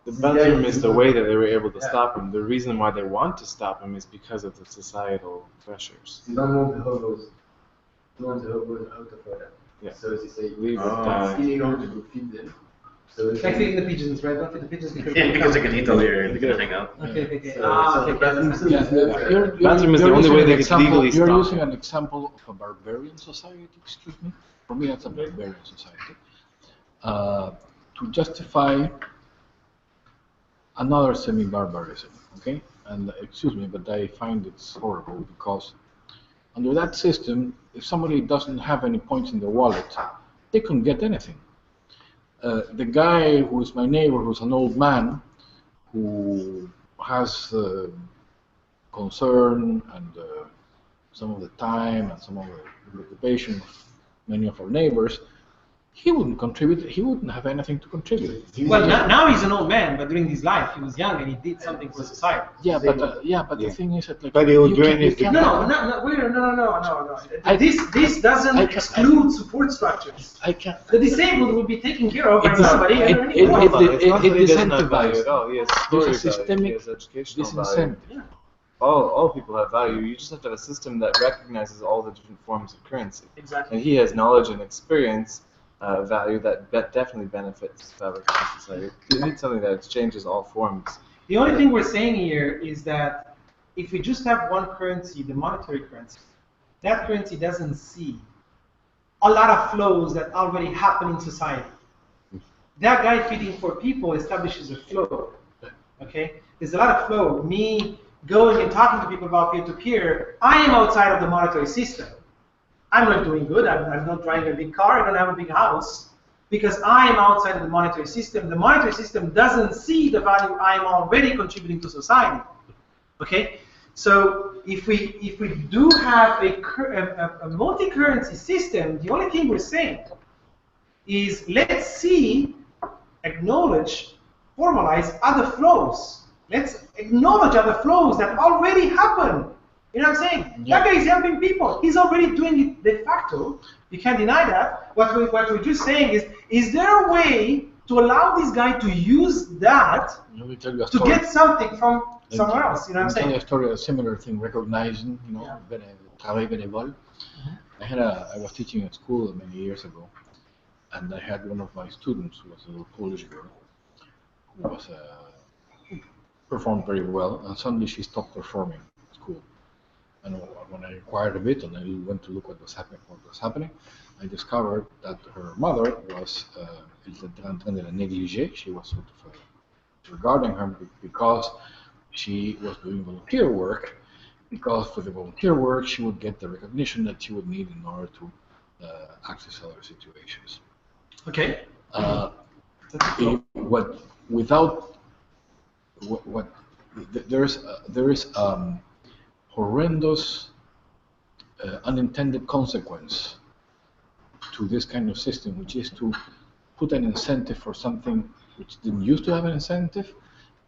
Speaker 5: The bathroom is the way that they were able to stop him. The reason why they want to stop him is because of the societal pressures.
Speaker 1: You don't want the hobos. You want the hobos out of order.
Speaker 5: Yeah.
Speaker 1: So as you say,
Speaker 5: Leave it
Speaker 1: it's illegal to feed them. So
Speaker 2: Like feeding the pigeons, right? Don't feed the pigeons because
Speaker 3: Because they can eat all your, they can hang out.
Speaker 2: Okay.
Speaker 1: So
Speaker 5: bathroom is the only way they can legally
Speaker 4: You're
Speaker 5: stop
Speaker 4: using
Speaker 5: it.
Speaker 4: an example of a barbarian society, excuse me. For me, that's a barbarian society. To justify another semi-barbarism, okay? And excuse me, but I find it's horrible because under that system, if somebody doesn't have any points in their wallet, they can get anything. The guy who is my neighbor, who's an old man, who has concern and some of the time and some of the preoccupation of many of our neighbors, he wouldn't contribute. He wouldn't have anything to contribute.
Speaker 2: Well, now he's an old man, but during his life he was young and he did something for society.
Speaker 4: Yeah, but the thing is that like,
Speaker 6: But he will do
Speaker 4: you
Speaker 6: anything.
Speaker 2: No. This doesn't exclude support structures.
Speaker 4: I can't.
Speaker 2: The disabled will be taken care of by
Speaker 4: It-
Speaker 2: somebody.
Speaker 4: it-
Speaker 2: under any
Speaker 4: it-
Speaker 2: law.
Speaker 5: It's not that he doesn't have
Speaker 4: incentivizes.
Speaker 5: value at all. He has
Speaker 4: There's a
Speaker 5: story value. He
Speaker 4: systemic
Speaker 5: has educational value.
Speaker 4: disincentive.
Speaker 5: All people have value. You just have to have a system that recognizes all the different forms of currency.
Speaker 2: Exactly.
Speaker 5: And he has knowledge and experience value that definitely benefits fabric of society. You need something that exchanges all forms.
Speaker 2: The only thing we're saying here is that if we just have one currency, the monetary currency, that currency doesn't see a lot of flows that already happen in society. That guy feeding for people establishes a flow. Okay? There's a lot of flow. Me going and talking to people about peer-to-peer, I am outside of the monetary system. I'm not doing good. I'm not driving a big car. I don't have a big house because I am outside of the monetary system. The monetary system doesn't see the value I am already contributing to society. Okay, so if we do have a multi-currency system, the only thing we're saying is let's see, acknowledge, formalize other flows. Let's acknowledge other flows that already happen. You know what I'm saying?
Speaker 4: Yeah.
Speaker 2: That guy is helping people. He's already doing it de facto. You can't deny that. What we're just saying is there a way to allow this guy to use that
Speaker 4: Let me tell you a
Speaker 2: to
Speaker 4: story.
Speaker 2: get something from somewhere else? You know what I'm
Speaker 4: Let me tell you
Speaker 2: saying?
Speaker 4: a story, a similar thing, recognizing,
Speaker 2: Yeah.
Speaker 4: travail bénévole. I was teaching at school many years ago, and I had one of my students who was a little Polish girl, who was performed very well, and suddenly she stopped performing at school. And when I inquired a bit and I went to look what was happening, I discovered that her mother was en train de la négliger. She was sort of disregarding her because she was doing volunteer work. Because for the volunteer work, she would get the recognition that she would need in order to access other situations.
Speaker 2: Okay.
Speaker 4: There is horrendous unintended consequence to this kind of system, which is to put an incentive for something which didn't used to have an incentive,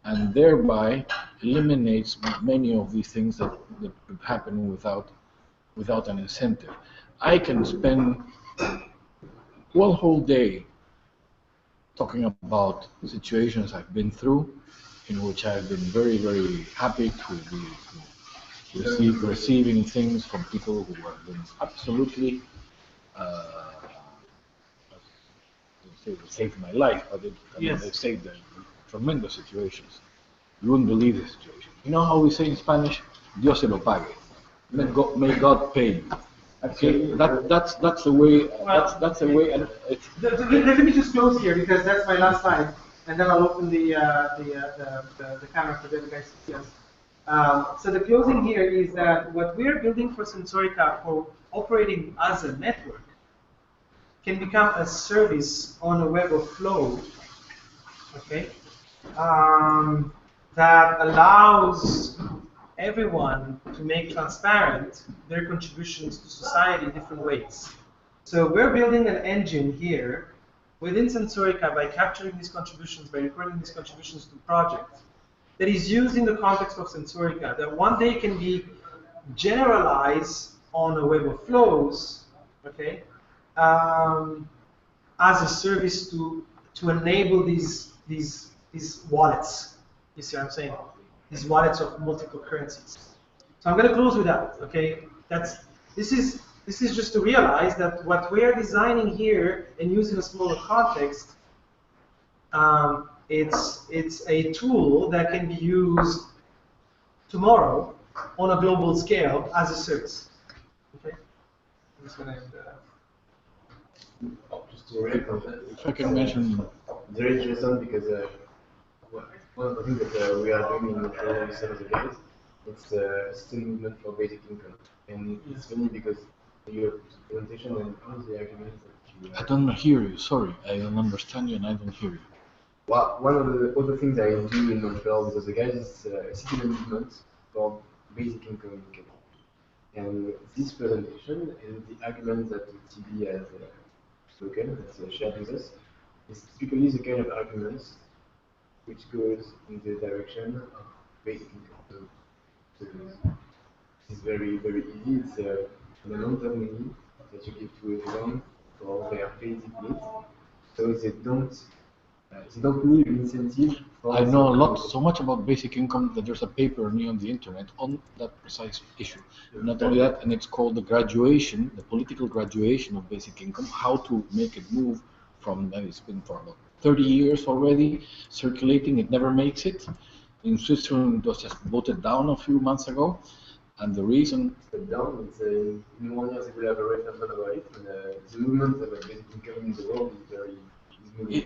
Speaker 4: and thereby eliminates many of these things that happen without an incentive. I can spend one whole day talking about situations I've been through, in which I've been very, very happy to be receiving things from people who have been absolutely they saved my life, but they saved tremendous situations. You wouldn't believe the situation. You know how we say in Spanish, Dios se lo pague. May God pay you. Okay, that's the way. That's the way. And it's,
Speaker 2: Let me just close here because that's my last slide, and then I'll open the camera for the other guys to see us. So the closing here is that what we're building for Sensorica, for operating as a network, can become a service on a web of flow, okay, that allows everyone to make transparent their contributions to society in different ways. So we're building an engine here within Sensorica by capturing these contributions, by recording these contributions to projects, that is used in the context of Sensorica that one day can be generalized on a web of flows, okay, as a service to enable these wallets. You see what I'm saying? These wallets of multiple currencies. So I'm going to close with that. Okay, this is just to realize that what we are designing here and using a smaller context, it's a tool that can be used tomorrow on a global scale as a service. Okay, I'm just going to end
Speaker 1: just to wrap on that,
Speaker 4: if I can mention,
Speaker 1: very interesting because one of the things that we are doing in Montreal with some of the guys, it's a still movement for basic income, and it's funny because your presentation and all the arguments that you.
Speaker 4: I don't hear you. Sorry, I don't understand you, and I don't hear you.
Speaker 1: Well, one of the other things I do in Montreal because the guys is a citizen movement for basic income in Quebec. And this presentation and the arguments that TB has spoken, that's shared with us, is typically the kind of arguments which goes in the direction of basic income. So it's very, very easy. It's an amount of money that you give to everyone for their basic needs. So they don't need an incentive.
Speaker 4: I know so much about basic income that there's a paper new on the internet on that precise issue. Not only that, and it's called the political graduation of basic income, how to make it move from, it's been for about 30 years already circulating, it never makes it. In Switzerland, it was just voted down a few months ago, and the reason...
Speaker 1: Down, it's in 1 year they will have a referendum about it, and the movement of basic income in the world is very...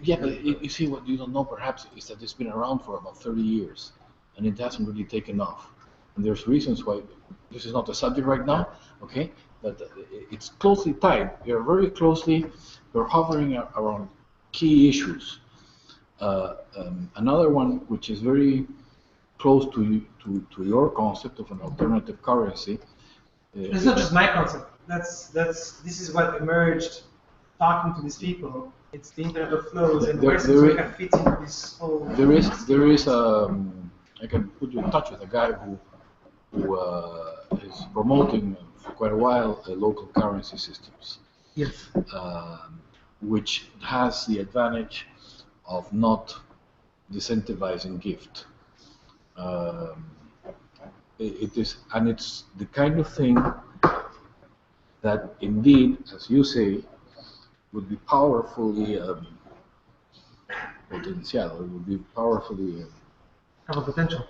Speaker 4: Yeah, but you see, what you don't know perhaps is that it's been around for about 30 years, and it hasn't really taken off. And there's reasons why. This is not the subject right now, okay? But it's closely tied. We're very closely. We're hovering around key issues. Another one, which is very close to your concept of an alternative currency.
Speaker 2: It's not just my concept. This is what emerged talking to these people. It's the Internet of Flows, and where Sensorica fits into this whole.
Speaker 4: There is I can put you in touch with a guy who is promoting for quite a while local currency systems.
Speaker 2: Yes.
Speaker 4: Which has the advantage of not disincentivizing gift. It's the kind of thing that indeed, as you say, would be powerfully potential. It would be powerfully
Speaker 2: have a potential.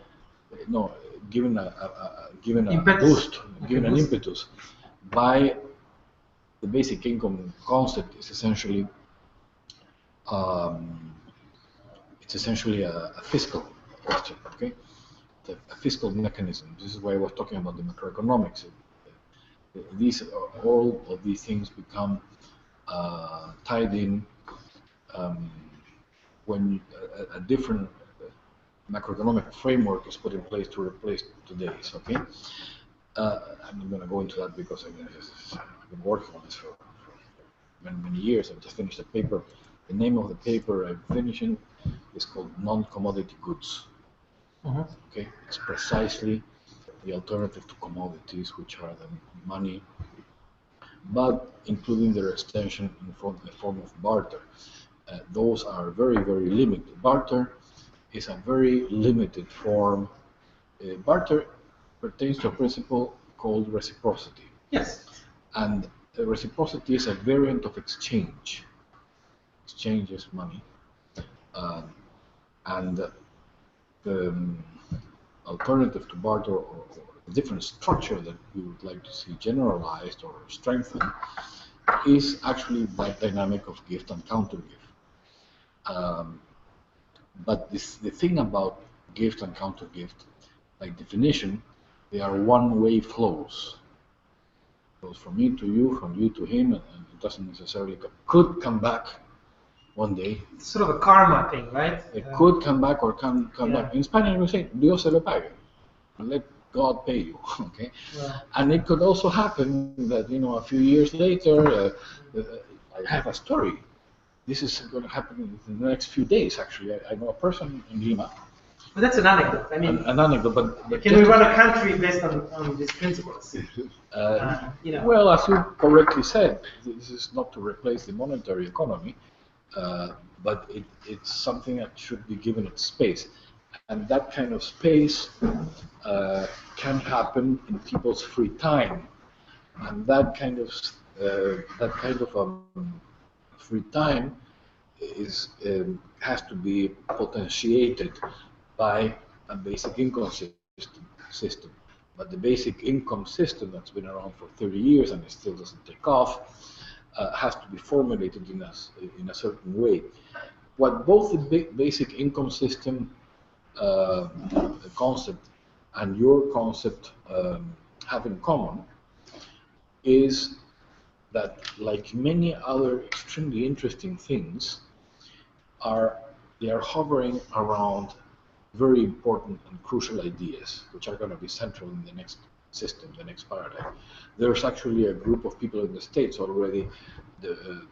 Speaker 4: No, given a
Speaker 2: impetus.
Speaker 4: boost, given an impetus by the basic income concept is essentially it's essentially a fiscal question. Okay, a fiscal mechanism. This is why I was talking about the macroeconomics. All of these things become tied in when a different macroeconomic framework is put in place to replace today's. Okay, I'm not going to go into that because I've been working on this for many years. I've just finished a paper. The name of the paper I'm finishing is called Non-Commodity Goods. Okay, it's precisely the alternative to commodities, which are the money, but including their extension in the form of barter. Those are very, very limited. Barter is a very limited form. Barter pertains to a principle called reciprocity.
Speaker 2: Yes.
Speaker 4: And reciprocity is a variant of exchange. Exchange is money. And the alternative to barter, or a different structure that we would like to see generalized or strengthened, is actually that dynamic of gift and counter-gift. But the thing about gift and counter-gift, by definition, they are one-way flows. It goes from me to you, from you to him, and it doesn't necessarily could come back one day.
Speaker 2: It's sort of a karma thing, right?
Speaker 4: It could come back or come back. In Spanish, we say, Dios se lo pague. Let God pay you, okay? Yeah. And it could also happen that, a few years later, I have a story. This is going to happen in the next few days, actually. I know a person in Lima
Speaker 2: But that's an anecdote. I mean,
Speaker 4: an anecdote, but
Speaker 2: can we run a country based on these principles? You know.
Speaker 4: Well, as you correctly said, this is not to replace the monetary economy, but it's something that should be given its space. And that kind of space can happen in people's free time. And that kind of free time is has to be potentiated by a basic income system. But the basic income system that's been around for 30 years and it still doesn't take off has to be formulated in a certain way. What both the basic income system concept and your concept have in common is that, like many other extremely interesting things, they are hovering around very important and crucial ideas, which are going to be central in the next system, the next paradigm. There's actually a group of people in the States already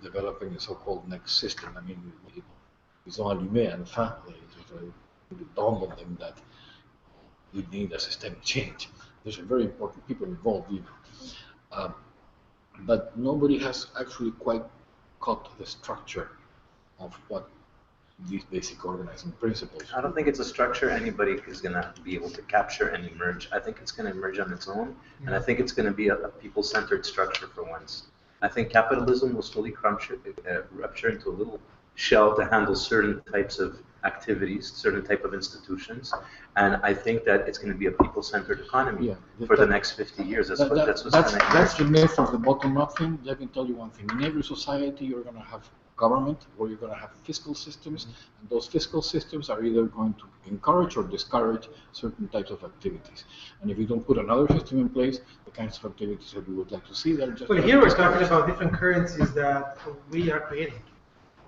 Speaker 4: developing the so-called next system. I mean, ils ont allumé, enfin, it dawned on them that we need a systemic change. There's very important people involved in it. But nobody has actually quite caught the structure of what these basic organizing principles.
Speaker 3: I don't think it's a structure anybody is going to be able to capture and emerge. I think it's going to emerge on its own, and I think it's going to be a people-centered structure for once. I think capitalism will slowly rupture into a little shell to handle certain types of activities, certain type of institutions, and I think that it's going to be a people-centered economy for the next 50 years. That's
Speaker 4: the myth of the bottom-up thing. Let me tell you one thing. In every society, you're going to have government, or you're going to have fiscal systems, and those fiscal systems are either going to encourage or discourage certain types of activities. And if you don't put another system in place, the kinds of activities that we would like to see, they're just...
Speaker 2: Well, here we're talking about different currencies that we are creating.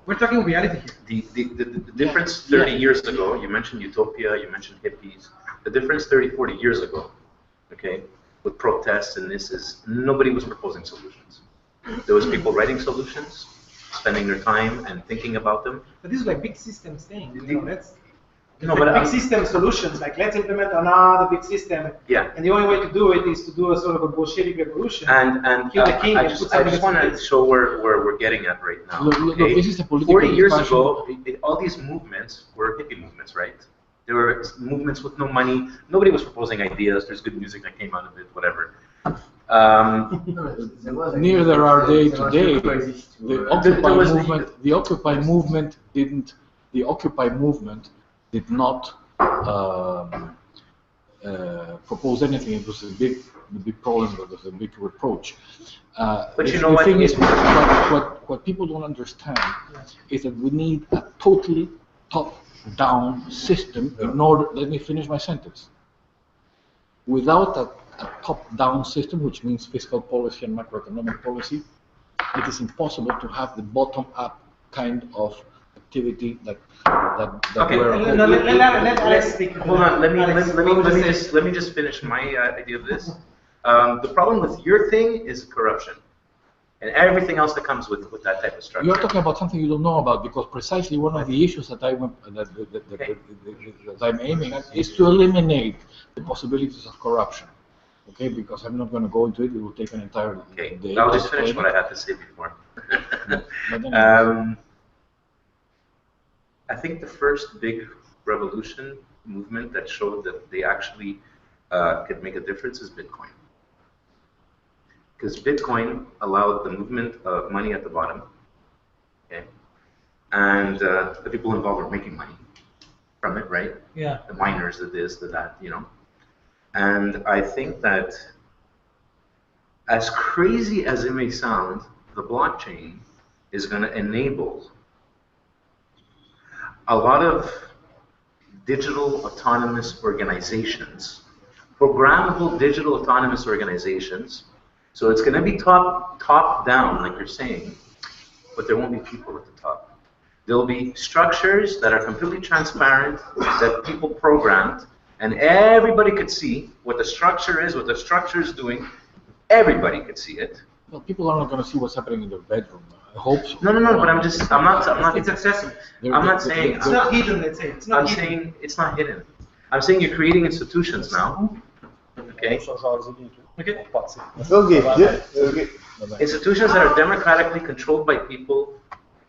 Speaker 2: We're talking reality here.
Speaker 3: The difference 30 years ago, you mentioned utopia, you mentioned hippies. The difference 30, 40 years ago, okay, with protests and this is, nobody was proposing solutions. There was people writing solutions, spending their time and thinking about them.
Speaker 2: But this is like big systems thing, you know, big system solutions, like let's implement another big system.
Speaker 3: Yeah.
Speaker 2: And the only way to do it is to do a sort of a Bolshevik revolution.
Speaker 3: And
Speaker 2: kill the king
Speaker 3: I just want to show where we're getting at right now. Okay?
Speaker 4: This is a
Speaker 3: 40 years ago, all these movements were hippie movements, right? There were movements with no money. Nobody was proposing ideas. There's good music that came out of it, whatever.
Speaker 4: Neither are they today. The Occupy movement did not propose anything. It was a big problem. It was a big reproach.
Speaker 3: But you know what?
Speaker 4: The thing is, what people don't understand is that we need a totally top-down system in order. Let me finish my sentence. Without a top-down system, which means fiscal policy and macroeconomic policy, it is impossible to have the bottom-up kind of activity that
Speaker 3: okay.
Speaker 2: Let's speak.
Speaker 3: Hold on. Let me just finish my idea of this. The problem with your thing is corruption, and everything else that comes with that type of structure.
Speaker 4: You're talking about something you don't know about, because precisely one of the issues that I'm aiming at is to eliminate the possibilities of corruption. Okay, because I'm not going to go into it. It will take an entire day.
Speaker 3: I'll just finish what I had to say before. I think the first big revolution movement that showed that they actually could make a difference is Bitcoin. Because Bitcoin allowed the movement of money at the bottom, okay, and the people involved were making money from it, right?
Speaker 2: Yeah.
Speaker 3: The miners, the this, the that, you know. And I think that, as crazy as it may sound, the blockchain is going to enable a lot of digital autonomous organizations, programmable digital autonomous organizations. So it's going to be top down, like you're saying, but there won't be people at the top. There'll be structures that are completely transparent, that people programmed, and everybody could see what the structure is, what the structure is doing. Everybody could see it.
Speaker 4: Well, people are not going to see what's happening in their bedroom. I hope so.
Speaker 3: No, but I'm not.
Speaker 2: It's accessible.
Speaker 3: I'm not saying
Speaker 2: it's not hidden. Let's say it's not
Speaker 3: I'm
Speaker 2: hidden.
Speaker 3: saying it's not hidden. I'm saying you're creating institutions now. Okay.
Speaker 2: Okay.
Speaker 1: Okay.
Speaker 3: Institutions that are democratically controlled by people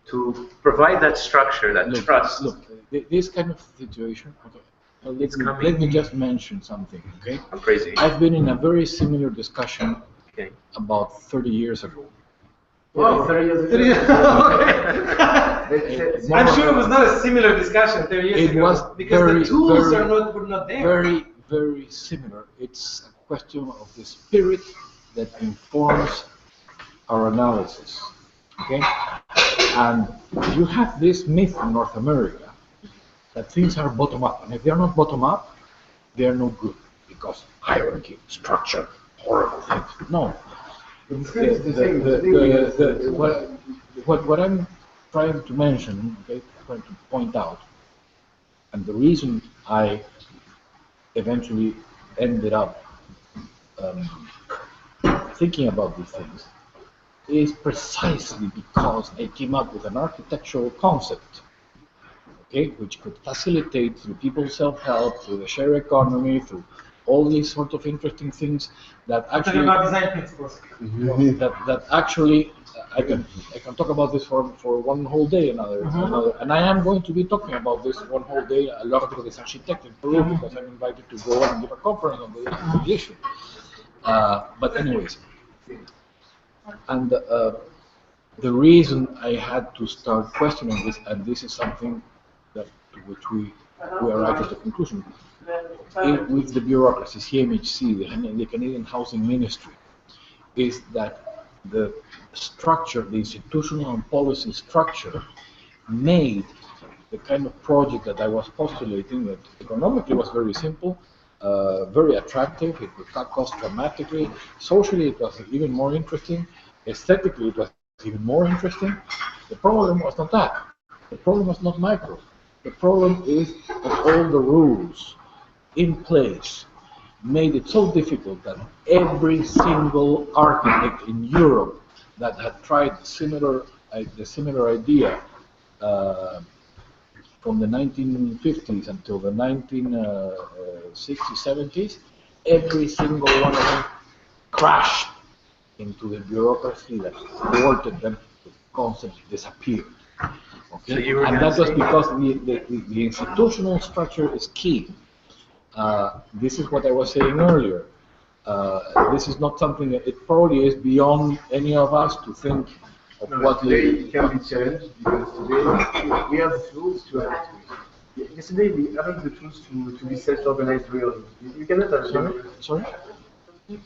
Speaker 3: to provide that structure, that trust.
Speaker 4: Look, this kind of situation. Okay. Let me just mention something. Okay.
Speaker 3: I'm crazy.
Speaker 4: I've been in a very similar discussion about 30 years ago.
Speaker 2: Wow, 30 years I'm sure it was not a similar discussion 30 years ago.
Speaker 4: Was
Speaker 2: because
Speaker 4: very,
Speaker 2: the tools
Speaker 4: very,
Speaker 2: were not there.
Speaker 4: Very, very similar. It's a question of the spirit that informs our analysis. Okay? And you have this myth in North America that things are bottom up. And if they're not bottom up, they're no good. Because hierarchy, structure, horrible things. No. What I'm trying to mention, okay, trying to point out, and the reason I eventually ended up thinking about these things is precisely because I came up with an architectural concept, okay, which could facilitate through people's self-help, through the share economy, through all these sort of interesting things that actually
Speaker 2: design principles.
Speaker 4: that actually I can talk about this for one whole day another, and I am going to be talking about this one whole day a lot of this architect in Peru because I'm invited to go and give a conference on the issue. But anyways, and the reason I had to start questioning this, and this is something that to which we arrived at the conclusion. With the bureaucracy, CMHC, the Canadian Housing Ministry, is that the structure, the institutional and policy structure, made the kind of project that I was postulating, that economically was very simple, very attractive, it would cut costs dramatically, socially it was even more interesting, aesthetically it was even more interesting. The problem was not that. The problem was not micro. The problem is that all the rules in place made it so difficult that every single architect in Europe that had tried the similar idea from the 1950s until the 1960s, 70s, every single one of them crashed into the bureaucracy that thwarted them. The concept disappeared. Okay? So and that was because the institutional structure is key. This is what I was saying earlier. This is not something that it probably is beyond any of us to think of what
Speaker 1: today can be challenged because today we have the tools to have it. Yesterday we haven't the tools to be self-organized really. You cannot have
Speaker 4: Sorry?
Speaker 3: We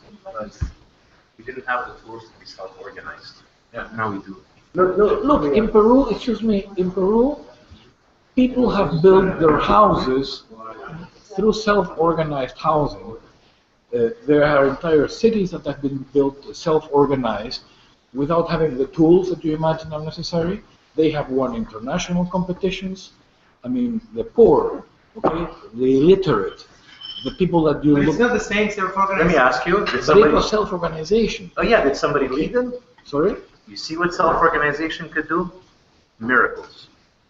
Speaker 3: didn't have the tools to be self-organized. Yeah, now we do.
Speaker 1: No,
Speaker 4: look, in Peru, excuse me, in Peru, people have built their houses through self-organized housing. There are entire cities that have been built self-organized without having the tools that you imagine are necessary. They have won international competitions. I mean, the poor, okay, the illiterate, the people that you
Speaker 2: but
Speaker 4: look...
Speaker 2: It's not the same self-organized.
Speaker 3: Let me ask you, did
Speaker 4: But
Speaker 3: somebody...
Speaker 4: it was self-organization.
Speaker 3: Oh yeah, did somebody lead them?
Speaker 4: Sorry?
Speaker 3: You see what self-organization could do? Miracles.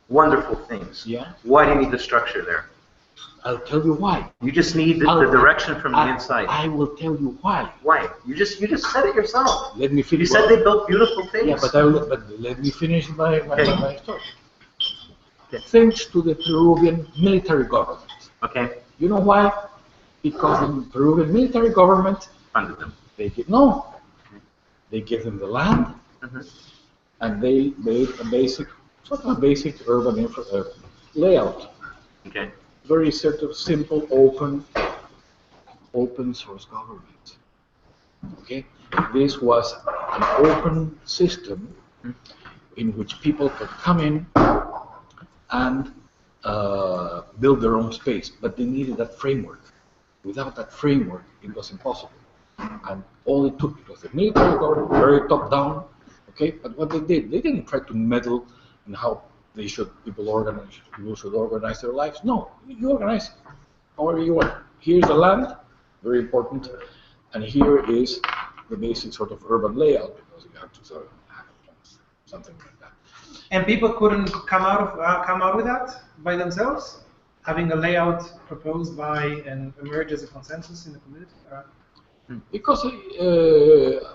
Speaker 3: Wonderful things.
Speaker 4: Yeah.
Speaker 3: Why do you need the structure there?
Speaker 4: I'll tell you why.
Speaker 3: You just need the direction from the inside.
Speaker 4: I will tell you why.
Speaker 3: Why? You just said it yourself.
Speaker 4: Let me finish.
Speaker 3: You said they built beautiful things.
Speaker 4: Yeah, but let me finish my story. Okay. Thanks to the Peruvian military government.
Speaker 3: Okay.
Speaker 4: You know why? Because the Peruvian military government
Speaker 3: funded them.
Speaker 4: They gave them the land, and they made a basic urban layout.
Speaker 3: Okay.
Speaker 4: Very sort of simple, open source government. Okay, this was an open system in which people could come in and build their own space, but they needed that framework. Without that framework, it was impossible. And all it took was the military government, very top down. Okay, but what they didn't try to meddle in how people should organize their lives. No, you organize however you want. Here's the land, very important, and here is the basic sort of urban layout, because you have to sort of have something like that.
Speaker 2: And people couldn't come out with that by themselves. having a layout proposed by and emerge as a consensus in the community?
Speaker 4: Because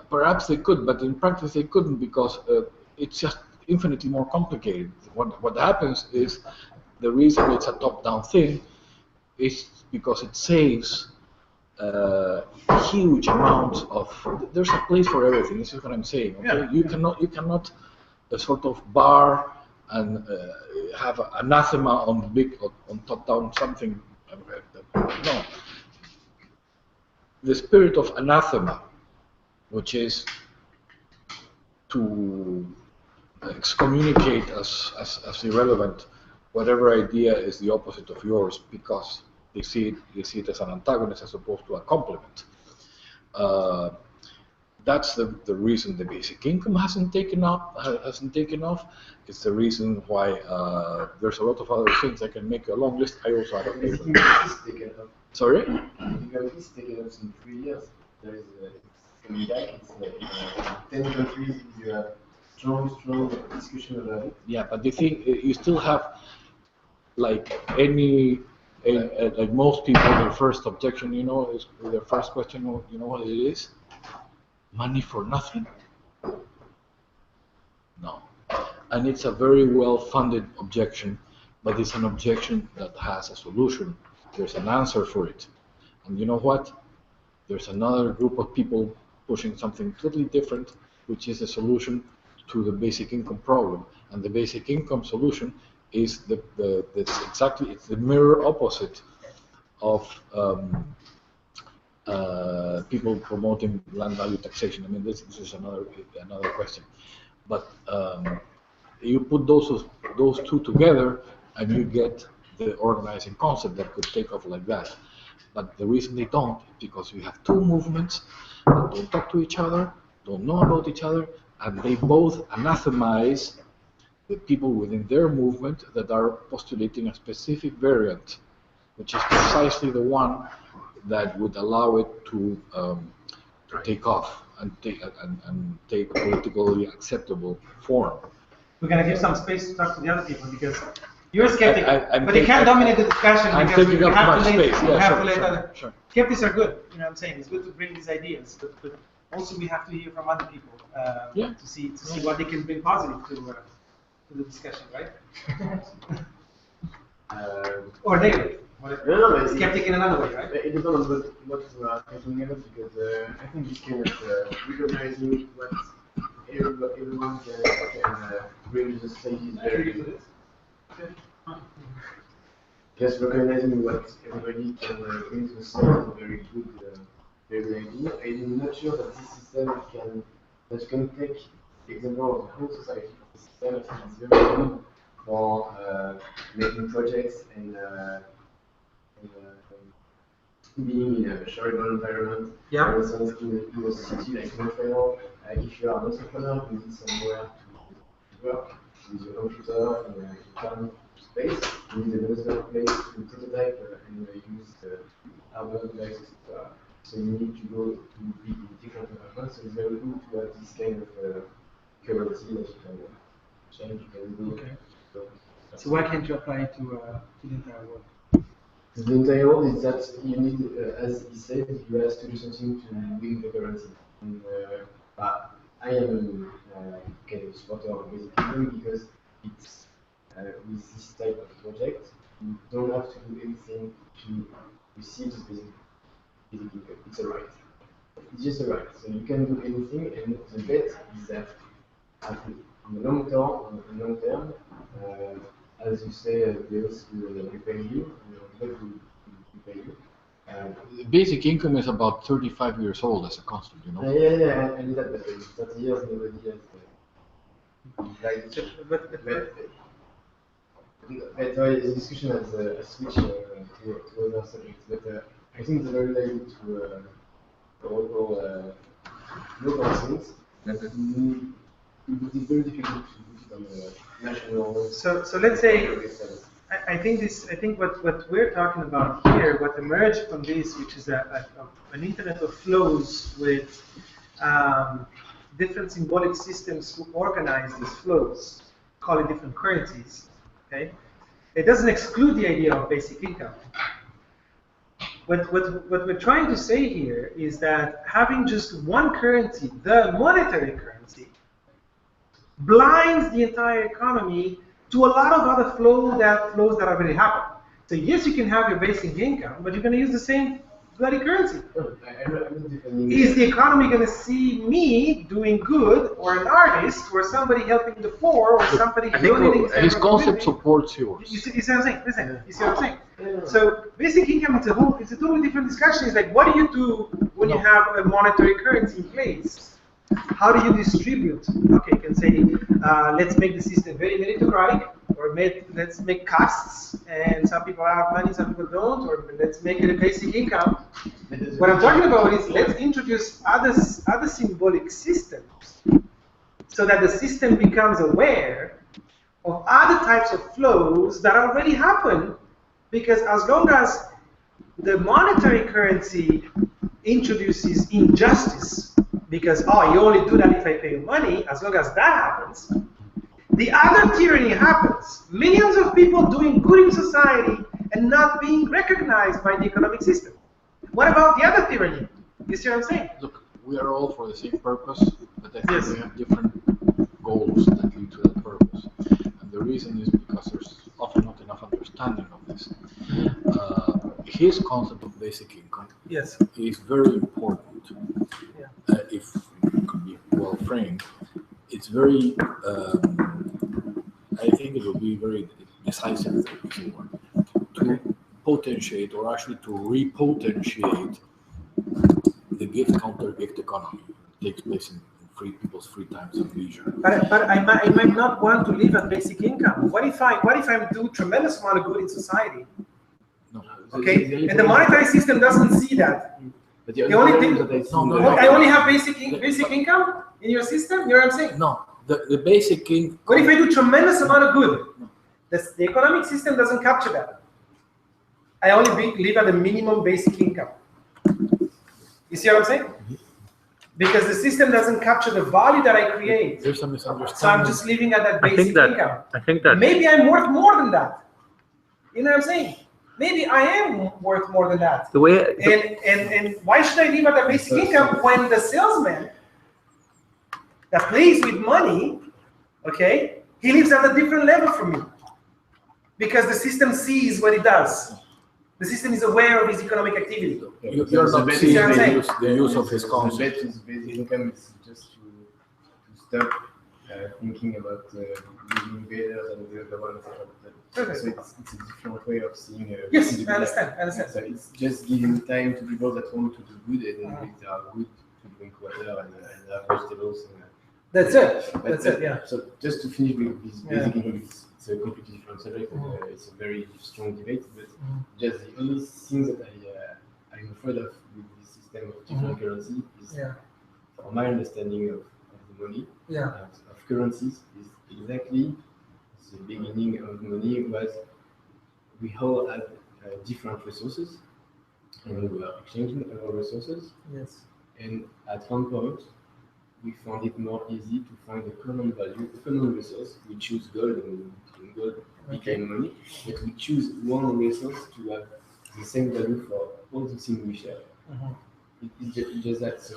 Speaker 4: perhaps they could, but in practice they couldn't, because it's just infinitely more complicated. What happens is, the reason it's a top-down thing is because it saves huge amounts of. There's a place for everything. This is what I'm saying. Okay? Yeah. You cannot sort of bar and have anathema on top-down something. No. The spirit of anathema, which is to excommunicate as irrelevant whatever idea is the opposite of yours, because you see it as an antagonist as opposed to a complement. That's the reason the basic income hasn't taken off. It's the reason why there's a lot of other things. I can make a long list. I also have a paper. Sorry?
Speaker 1: It's taken up in 3 years. There is coming back. It's 10 countries. You have strong discussion about it.
Speaker 4: Yeah, but the thing, you still have, like like most people, their first objection, is their first question. You know what it is? Money for nothing? No. And it's a very well-funded objection, but it's an objection that has a solution. There's an answer for it. And you know what? There's another group of people pushing something totally different, which is a solution to the basic income problem. And the basic income solution is it's the mirror opposite of people promoting land value taxation. I mean, this is another question. But you put those two together, and you get the organizing concept that could take off like that. But the reason they don't is because we have two movements that don't talk to each other, don't know about each other, and they both anathemize the people within their movement that are postulating a specific variant, which is precisely the one that would allow it to take off and take politically acceptable form.
Speaker 2: We're going to give some space to talk to the other people, because you're a skeptic, but you can't dominate the discussion.
Speaker 4: I'm taking up much space.
Speaker 2: Sure. Skeptics are good. You know what I'm saying? It's good to bring these ideas, but also we have to hear from other people to see what they can bring positive to the discussion, right? Or negative. Skeptic in another way, right?
Speaker 1: It depends on what we are talking about, because I think it's kind of recognizing what everyone can bring to the stage is very good. Just recognizing what everybody can bring to the stage is a very good idea. I'm not sure that this system can take example of the whole society. The system is very good for making projects and being in a shareable environment.
Speaker 2: Yeah.
Speaker 1: For instance, in a city like Montreal, if you are an entrepreneur, you need somewhere to work with your computer in a calm space. You need another place to prototype and use hardware devices, etc. So you need to go to be in different environments. So it's very good to have this kind of currency that you can change. You can do.
Speaker 2: Okay. So why can't you apply it to the entire world?
Speaker 1: The entire world is that you need, as he said, you have to do something to win the currency. And, I am kind of supporter of basic income, because it's with this type of project, you don't have to do anything to receive this basic income. It's a right. It's just a right. So you can do anything, and the bet is that on the long term, as you say, bills will repay you, and will repay you.
Speaker 4: Basic income is about 35 years old as a concept, you know.
Speaker 1: Yeah, I knew that, but in 30 years, nobody has. But the discussion has switched to other subjects. But I think it's very related to local things. It would be very difficult to put it on a national.
Speaker 2: So let's say. I think what we're talking about here, what emerged from this, which is an internet of flows with different symbolic systems to organize these flows, call it different currencies. Okay, It doesn't exclude the idea of basic income. What we're trying to say here is that having just one currency, the monetary currency, blinds the entire economy to a lot of other flows that already happen. So yes, you can have your basic income, but you're going to use the same bloody currency. Is the economy going to see me doing good, or an artist, or somebody helping the poor, or somebody donating?
Speaker 4: His concept supports yours.
Speaker 2: You see what I'm saying? Listen, you see what I'm saying? So basic income is a totally different discussion. It's like, what do you do when you have a monetary currency in place? How do you distribute? Okay, you can say, let's make the system very meritocratic, or let's make castes, and some people have money, some people don't, or let's make it a basic income. What I'm talking about is, let's introduce other symbolic systems, so that the system becomes aware of other types of flows that already happen, because as long as the monetary currency introduces injustice, because, oh, you only do that if I pay you money, as long as that happens, the other tyranny happens. Millions of people doing good in society and not being recognized by the economic system. What about the other tyranny? You see what I'm saying?
Speaker 4: Look, we are all for the same purpose, but I think we have different goals that lead to that purpose. And the reason is because there's often not enough understanding of this. His concept of basic income is very important. If it could be well framed, it's very, I think it will be very decisive to potentiate, or actually to repotentiate, the gift-counter-gift economy that takes place in people's free times and leisure.
Speaker 2: But I might not want to live at basic income. What if I do tremendous amount of good in society?
Speaker 4: No.
Speaker 2: Okay, and the monetary system doesn't see that.
Speaker 1: But
Speaker 2: the only thing, I only have basic income in your system. You know what I'm saying?
Speaker 4: No, the basic income.
Speaker 2: What if I do tremendous amount of good? The economic system doesn't capture that. I only live at a minimum basic income. You see what I'm saying? Because the system doesn't capture the value that I create.
Speaker 4: There's some misunderstanding.
Speaker 2: So I'm just living at that basic income.
Speaker 3: I think that
Speaker 2: maybe I'm worth more than that. You know what I'm saying? Maybe I am worth more than that. And why should I live at a basic income when the salesman that plays with money, okay, he lives at a different level from me? Because the system sees what it does. The system is aware of his economic activity.
Speaker 4: You're not seeing the use of his concept.
Speaker 1: The basic income is just to stop thinking about living better than the other one, etc. So it's a different way of seeing.
Speaker 2: Yes, I understand.
Speaker 1: So it's just giving time to people that want to do good, and they are good to drink water and have vegetables.
Speaker 2: That's it. Yeah.
Speaker 1: So just to finish with this basic income, it's a completely different subject. It's a very strong debate, but just the only thing that I'm afraid of with this system of different currency is, from my understanding of the money, of currencies, is exactly the beginning of money was we all had different resources, and we were exchanging our resources.
Speaker 2: Yes.
Speaker 1: And at one point, we found it more easy to find a common value, a common resource. We choose gold, and gold became money, but we choose one resource to have the same value for all the things we share. It's just that. So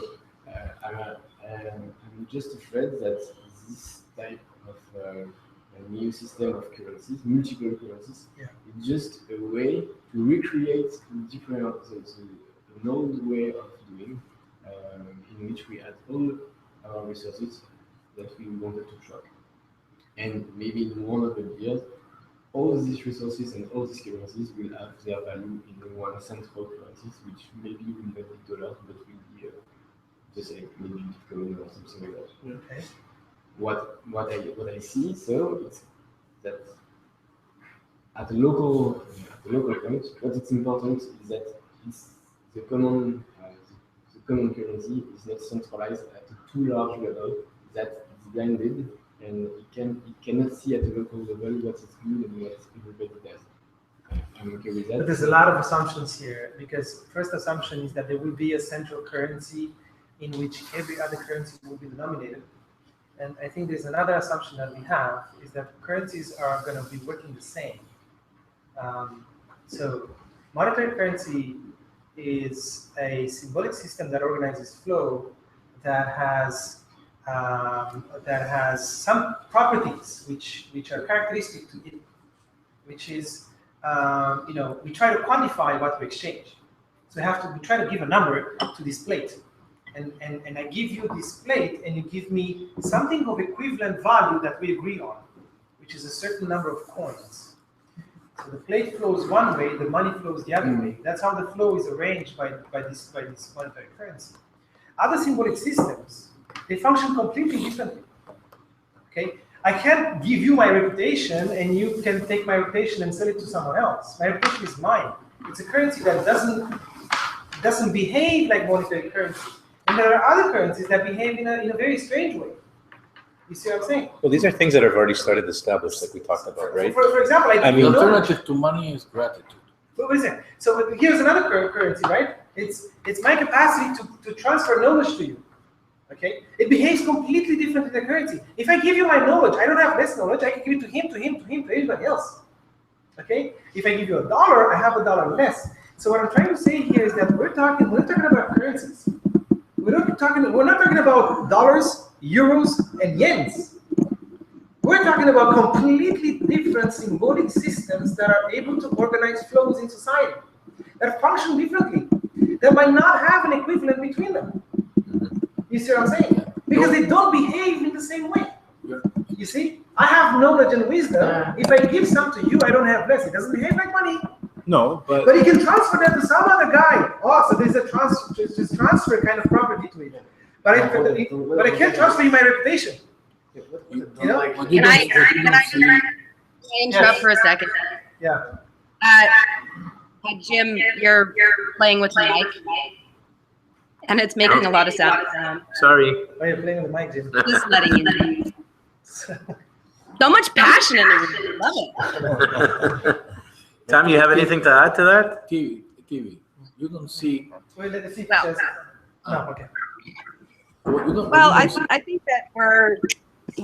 Speaker 1: I'm just afraid that this type of a new system of currencies, multiple currencies, is just a way to recreate different, an old way of doing, in which we had all our resources that we wanted to track. And maybe in 100 years, all these resources and all these currencies will have their value in one central currency, which maybe will not be dollars, but will be the same, maybe Bitcoin or something like that.
Speaker 2: Okay.
Speaker 1: What I see, so it's that at the local point, what is important is that the common currency is not centralized at a too large level that it's blinded, and it cannot see at the local level what is good and what everybody does. I'm okay with that.
Speaker 2: But there's a lot of assumptions here, because first assumption is that there will be a central currency in which every other currency will be denominated. And I think there's another assumption that we have, is that currencies are going to be working the same. So monetary currency is a symbolic system that organizes flow that has some properties which are characteristic to it, which is we try to quantify what we exchange. So we try to give a number to this plate, and I give you this plate, and you give me something of equivalent value that we agree on, which is a certain number of coins. So the plate flows one way, the money flows the other way. That's how the flow is arranged by this monetary currency. Other symbolic systems, they function completely differently. Okay, I can't give you my reputation, and you can take my reputation and sell it to someone else. My reputation is mine. It's a currency that doesn't behave like monetary currency. And there are other currencies that behave in a very strange way. You see what I'm saying?
Speaker 3: Well, these are things that have already started established, like we talked about, right?
Speaker 2: For example,
Speaker 4: the alternative to money is gratitude.
Speaker 2: What is it? So here's another currency, right? It's my capacity to transfer knowledge to you. Okay? It behaves completely different in the currency. If I give you my knowledge, I don't have less knowledge. I can give it to him, to everybody else. Okay? If I give you $1, I have $1 less. So what I'm trying to say here is that we're talking about currencies. We're not talking about dollars, euros, and yens. We're talking about completely different symbolic systems that are able to organize flows in society, that function differently, that might not have an equivalent between them. You see what I'm saying? Because they don't behave in the same way. You see? I have knowledge and wisdom. If I give some to you, I don't have less. It doesn't behave like money.
Speaker 4: No, but
Speaker 2: you can transfer that to some other guy. Oh, so there's a transfer kind of property to it. But I can't transfer you my reputation. You know?
Speaker 6: Can I interrupt for a second?
Speaker 2: Yeah.
Speaker 6: Jim, you're playing with the mic, and it's making a lot of sound.
Speaker 3: Sorry.
Speaker 2: Why are you playing with the mic, Jim?
Speaker 6: Just letting you know. So much passion in the room. Love it.
Speaker 3: Tom, you have anything to add to that?
Speaker 4: TV. You don't see.
Speaker 2: Wait, let me see.
Speaker 6: Well,
Speaker 2: no, okay.
Speaker 6: Well, I think that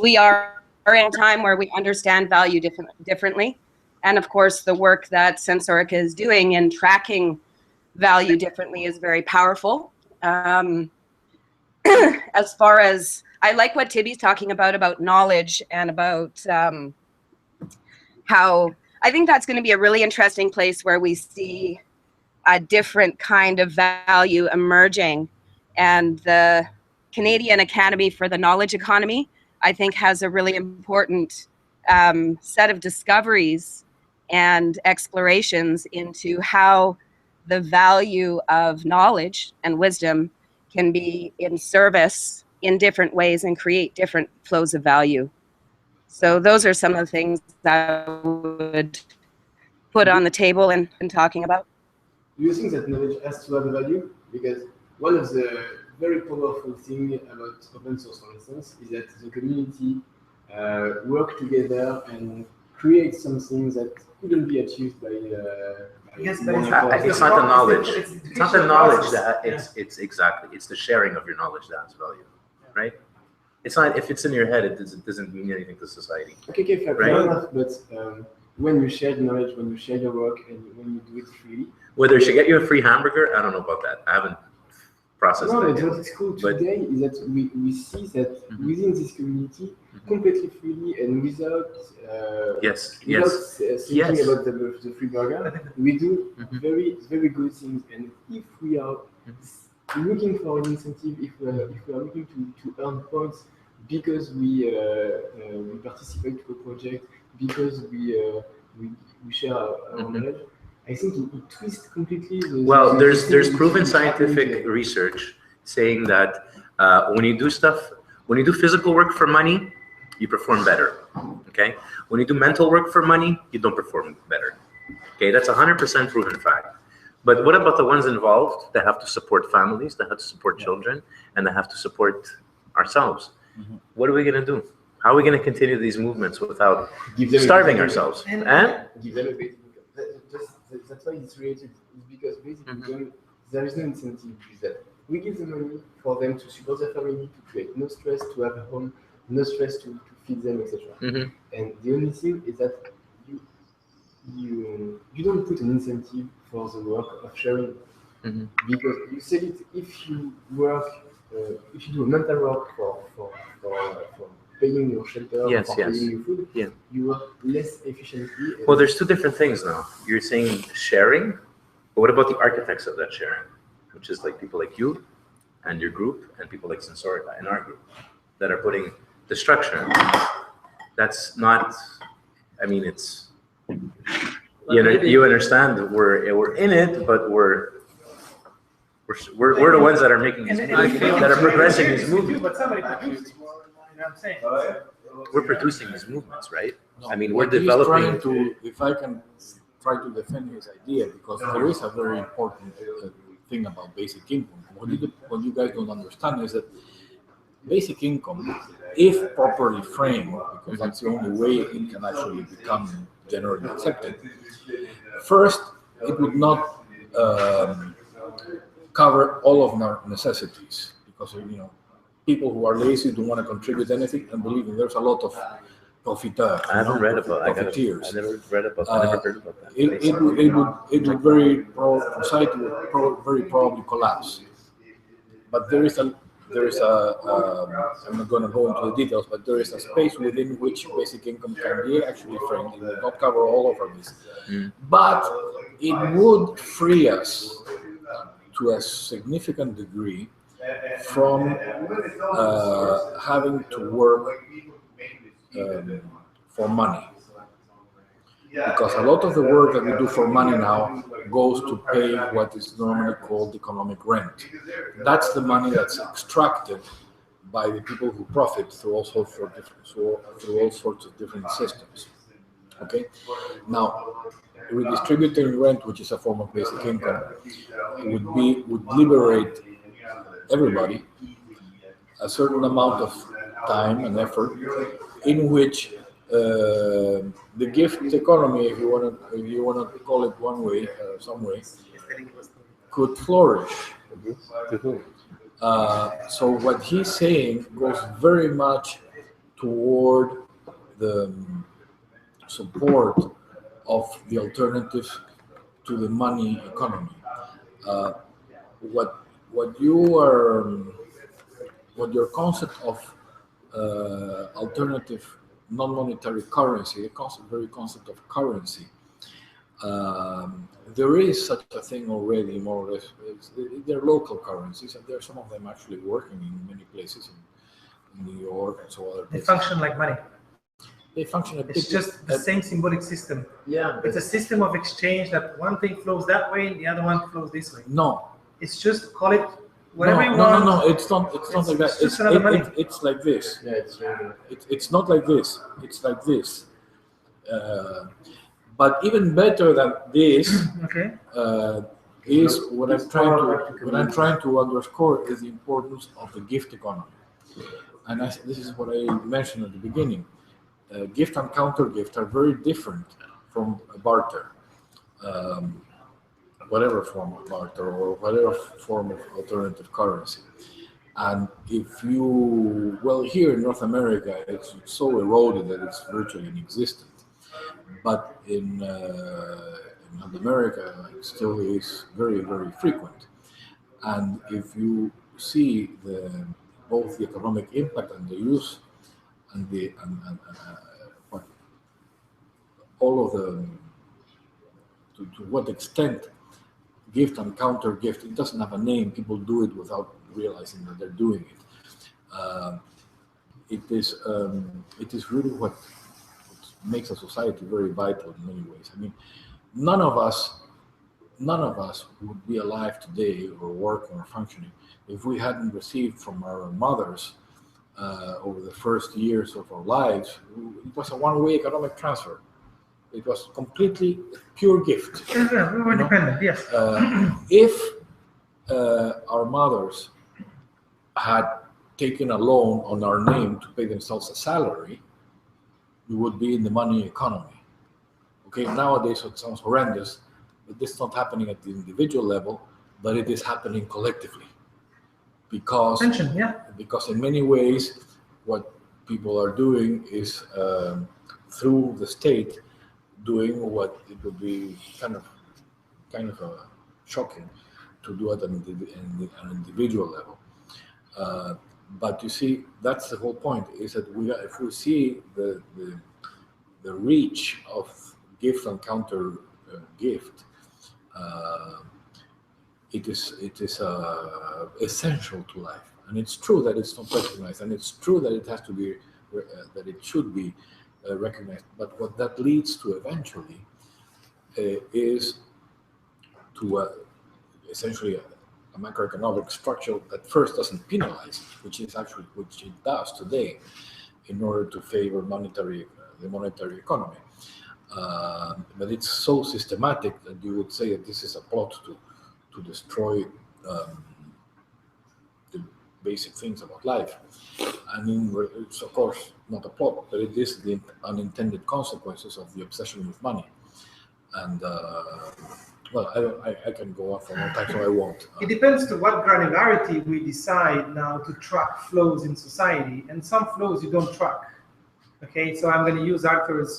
Speaker 6: we are in a time where we understand value differently. And of course, the work that SENSORICA is doing in tracking value differently is very powerful. As far as, I like what Tibby's talking about knowledge and about how, I think that's going to be a really interesting place where we see a different kind of value emerging. And the Canadian Academy for the Knowledge Economy, I think, has a really important set of discoveries and explorations into how the value of knowledge and wisdom can be in service in different ways and create different flows of value. So those are some of the things that I would put on the table and talking about.
Speaker 1: Do you think that knowledge has to have a value? Because one of the very powerful things about open source, for instance, is that the community work together and create something that couldn't be achieved by
Speaker 2: Yes,
Speaker 3: it's not the knowledge. It's not the knowledge that it's exactly. It's the sharing of your knowledge that has value, right? It's not, if it's in your head, it doesn't mean anything to society.
Speaker 1: Okay, fair enough. But when you share knowledge, when you share your work, and when you do it freely,
Speaker 3: whether it should get you a free hamburger, I don't know about that. I haven't processed
Speaker 1: no,
Speaker 3: that.
Speaker 1: No, what is cool today is that we see that within this community, completely freely and without thinking about the free burger, we do very good things. And if we are looking for an incentive, if we are looking to earn points because we participate to a project, because we share our knowledge, I think it twists completely.
Speaker 3: There's proven scientific research saying that when you do physical work for money, you perform better. Okay, when you do mental work for money, you don't perform better. Okay, that's 100% proven fact. But what about the ones involved that have to support families, that have to support children, and that have to support ourselves? What are we going to do? How are we going to continue these movements without starving ourselves?
Speaker 1: And give them a basic income. That's why it's related. It's because basically there is no incentive with that. We give them money for them to support their family, to create no stress, to have a home, no stress to feed them, etc. And the only thing is that you don't put an incentive for the work of sharing, because you said it. If you work, if you do mental work for paying your shelter, for paying your food, you work less efficiently.
Speaker 3: Well, there's two different things now. You're saying sharing, but what about the architects of that sharing, which is like people like you and your group and people like SENSORICA in our group that are putting the structure. That's not, I mean, it's, you understand that we're in it, but we're the ones that are making these movements, that are progressing these movements.
Speaker 2: But somebody produced, you know what I'm saying?
Speaker 3: We're producing these movements, right?
Speaker 4: No,
Speaker 3: I mean, we're
Speaker 4: what he's
Speaker 3: developing.
Speaker 4: trying to, if I can try to defend his idea, because there is a very important thing about basic income. What you guys don't understand is that basic income, if properly framed, because that's the only way it can actually become generally accepted. First, it would not cover all of our necessities, because people who are lazy don't want to contribute anything, and believe me, there's a lot of profiteers.
Speaker 3: I haven't read about. I never read about. I never heard about that.
Speaker 4: It would very society would very probably collapse. But there is a I'm not going to go into the details, but there is a space within which basic income can be actually framed. It will not cover all of our needs, but it would free us to a significant degree from having to work for money. Because a lot of the work that we do for money now goes to pay what is normally called economic rent. That's the money that's extracted by the people who profit through all sorts of different systems. Okay. Now, redistributing rent, which is a form of basic income, would liberate everybody a certain amount of time and effort in which the gift economy, if you want to call it one way, some way, could flourish. So what he's saying goes very much toward the support of the alternative to the money economy. What your concept of alternative non-monetary currency, the very concept of currency, there is such a thing already, more or less. They're local currencies, and there are some of them actually working in many places in New York and so other places.
Speaker 2: They function like money.
Speaker 4: They function.
Speaker 2: It's just the same symbolic system.
Speaker 1: Yeah,
Speaker 2: it's a system of exchange that one thing flows that way and the other one flows this way.
Speaker 4: No,
Speaker 2: it's just call it whatever you want.
Speaker 4: No, it's not like that. It's like this.
Speaker 1: Yeah,
Speaker 4: it's not like this. It's like this. But even better than this,
Speaker 2: okay,
Speaker 4: is what I'm trying to underscore is the importance of the gift economy. And this is what I mentioned at the beginning. Gift and counter gift are very different from barter. Whatever form of barter or whatever form of alternative currency. And if here in North America, it's so eroded that it's virtually inexistent. But in North America, it still is very, very frequent. And if you see both the economic impact and the use and all of to what extent gift and counter gift, it doesn't have a name. People do it without realizing that they're doing it. It is really what makes a society very vital in many ways. I mean, none of us would be alive today or working or functioning if we hadn't received from our mothers over the first years of our lives. It was a one-way economic transfer. It was completely pure gift.
Speaker 2: We were dependent, yes.
Speaker 4: If our mothers had taken a loan on our name to pay themselves a salary, we would be in the money economy. Okay, nowadays it sounds horrendous, but this is not happening at the individual level, but it is happening collectively. Because in many ways, what people are doing is through the state, doing what it would be kind of shocking to do at an individual level. But you see, that's the whole point, is that if we see the reach of gift and counter gift, it is essential to life. And it's true that it's not recognized, and it's true that it has to be, that it should be recognized. But what that leads to eventually is to essentially a macroeconomic structure that first doesn't penalize, which it does today, in order to favor the monetary economy. But it's so systematic that you would say that this is a plot to destroy the basic things about life. I mean, it's of course not a plot, but it is the unintended consequences of the obsession with money. And well, I can go on for a long time, so I won't.
Speaker 2: It depends to what granularity we decide now to track flows in society, and some flows you don't track. Okay, so I'm going to use Arthur's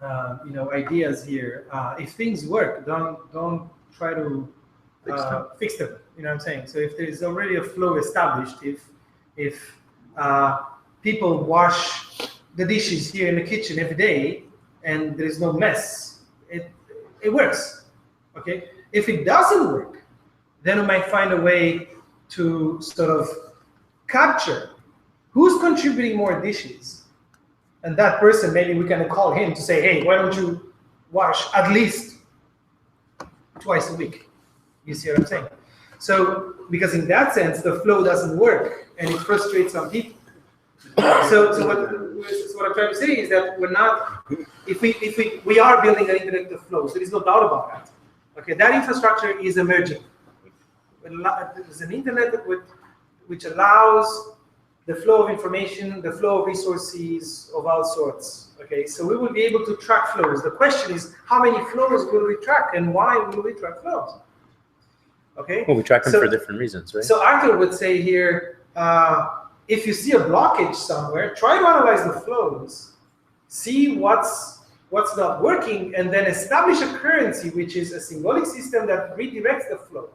Speaker 2: ideas here. If things work, don't try to fix them. You know what I'm saying? So if there's already a flow established, if people wash the dishes here in the kitchen every day and there is no mess, it works. Okay. If it doesn't work, then we might find a way to sort of capture who's contributing more dishes. And that person, maybe we can call him to say, hey, why don't you wash at least twice a week? You see what I'm saying? So, because in that sense, the flow doesn't work and it frustrates some people. So what I'm trying to say is that we're not, if we are building an internet of flows, there is no doubt about that. Okay, that infrastructure is emerging. There's an internet which allows the flow of information, the flow of resources of all sorts. Okay, so we will be able to track flows. The question is, how many flows will we track, and why will we track flows? Okay.
Speaker 3: Well, we track them for different reasons, right?
Speaker 2: So Arthur would say here, if you see a blockage somewhere, try to analyze the flows, see what's not working, and then establish a currency, which is a symbolic system that redirects the flow.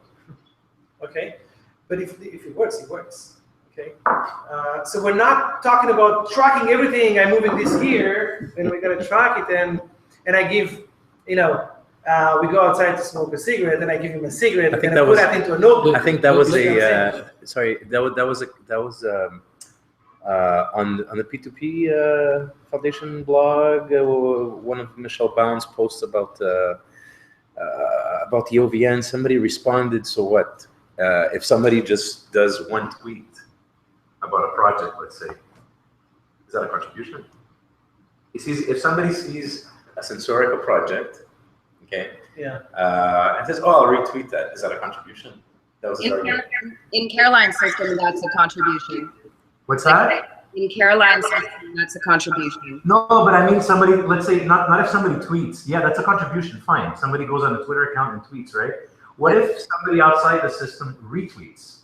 Speaker 2: Okay, but if it works, it works. Okay, so we're not talking about tracking everything. I'm moving this here, and we're gonna track it, and I give, we go outside to smoke a cigarette, and I give him a cigarette, and I put that into a notebook.
Speaker 3: I think that was on the P2P Foundation blog. One of Michelle Bound's posts about the OVN. Somebody responded, so what? If somebody just does one tweet about a project, let's say, is that a contribution? If somebody sees a Sensorica project, okay,
Speaker 2: yeah,
Speaker 3: and says, "Oh, I'll retweet that," is that a contribution? That was
Speaker 6: in Caroline's system, that's a contribution.
Speaker 3: What's that?
Speaker 6: In Caroline's system, that's a contribution.
Speaker 3: No, but I mean somebody, let's say, not if somebody tweets. Yeah, that's a contribution, fine. Somebody goes on a Twitter account and tweets, right? What if somebody outside the system retweets?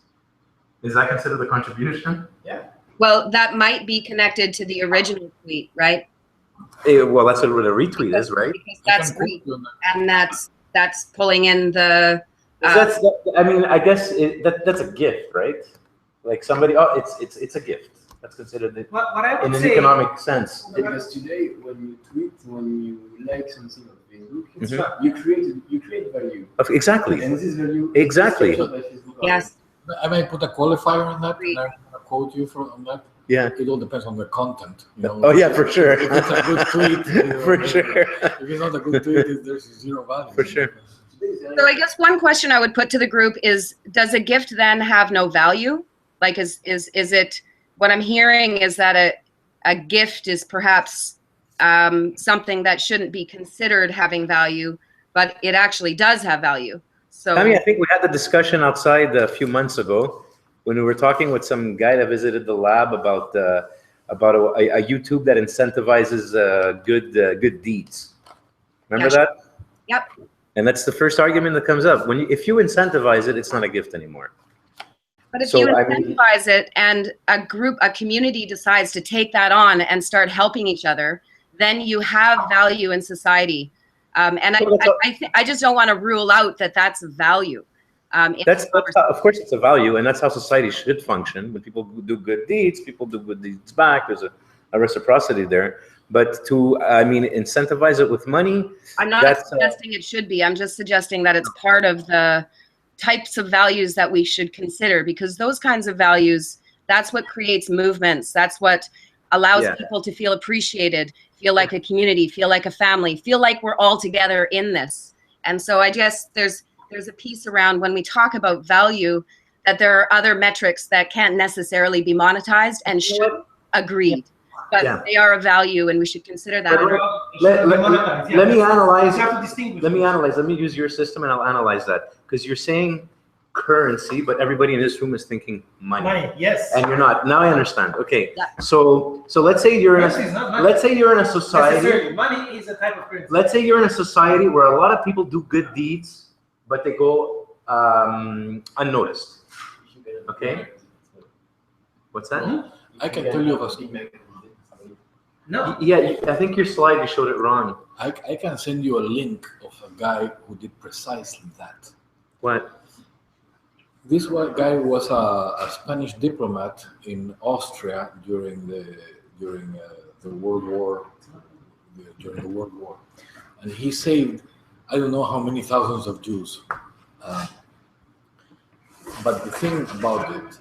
Speaker 3: Is that considered a contribution?
Speaker 2: Yeah.
Speaker 6: Well, that might be connected to the original tweet, right?
Speaker 3: Well, that's what a retweet is, right?
Speaker 6: Because that's and that's pulling in the.
Speaker 3: I mean, I guess that's a gift, right? Like somebody, it's a gift. That's considered in an economic sense.
Speaker 1: Because today, when you tweet, when you like something on Facebook, you create value.
Speaker 3: Exactly.
Speaker 1: And this value.
Speaker 3: Exactly.
Speaker 6: Yes.
Speaker 4: I may put a qualifier on that, and I'm going to quote you on that.
Speaker 3: Yeah.
Speaker 4: It all depends on the content.
Speaker 3: Oh yeah, for sure.
Speaker 4: If it's a good tweet,
Speaker 3: for sure.
Speaker 4: If it's not a good tweet, there's zero value.
Speaker 3: For sure.
Speaker 6: So I guess one question I would put to the group is: does a gift then have no value? Like, is it? What I'm hearing is that a gift is perhaps something that shouldn't be considered having value, but it actually does have value. So
Speaker 3: I mean, I think we had the discussion outside a few months ago when we were talking with some guy that visited the lab about a YouTube that incentivizes good deeds. Remember that?
Speaker 6: Yep.
Speaker 3: And that's the first argument that comes up. If you incentivize it, it's not a gift anymore.
Speaker 6: But if you incentivize it and a community decides to take that on and start helping each other, then you have value in society. And I just don't want to rule out that that's value.
Speaker 3: That's of course it's a value, and that's how society should function. When people do good deeds, people do good deeds back. There's a reciprocity there. But to, I mean, incentivize it with money.
Speaker 6: I'm not suggesting it should be. I'm just suggesting that it's part of the types of values that we should consider, because those kinds of values, that's what creates movements. That's what allows people to feel appreciated, feel like a community, feel like a family, feel like we're all together in this. And so I guess there's a piece around when we talk about value that there are other metrics that can't necessarily be monetized and should agreed, but they are a value and we should consider that.
Speaker 3: Let me analyze. Let me use your system and I'll analyze that, because you're saying currency, but everybody in this room is thinking money.
Speaker 2: Money, yes.
Speaker 3: And you're not. Now I understand. Okay. Yeah. So let's say you're in a society.
Speaker 2: Money is a type of currency.
Speaker 3: Let's say you're in a society where a lot of people do good deeds, but they go unnoticed. Okay. What's that?
Speaker 2: Mm-hmm.
Speaker 4: I can tell you of a.
Speaker 2: No.
Speaker 3: Yeah, I think your slide, you showed it wrong.
Speaker 4: I can send you a link of a guy who did precisely that.
Speaker 3: What?
Speaker 4: This guy was a Spanish diplomat in Austria during the World War, and he saved I don't know how many thousands of Jews. But the thing about it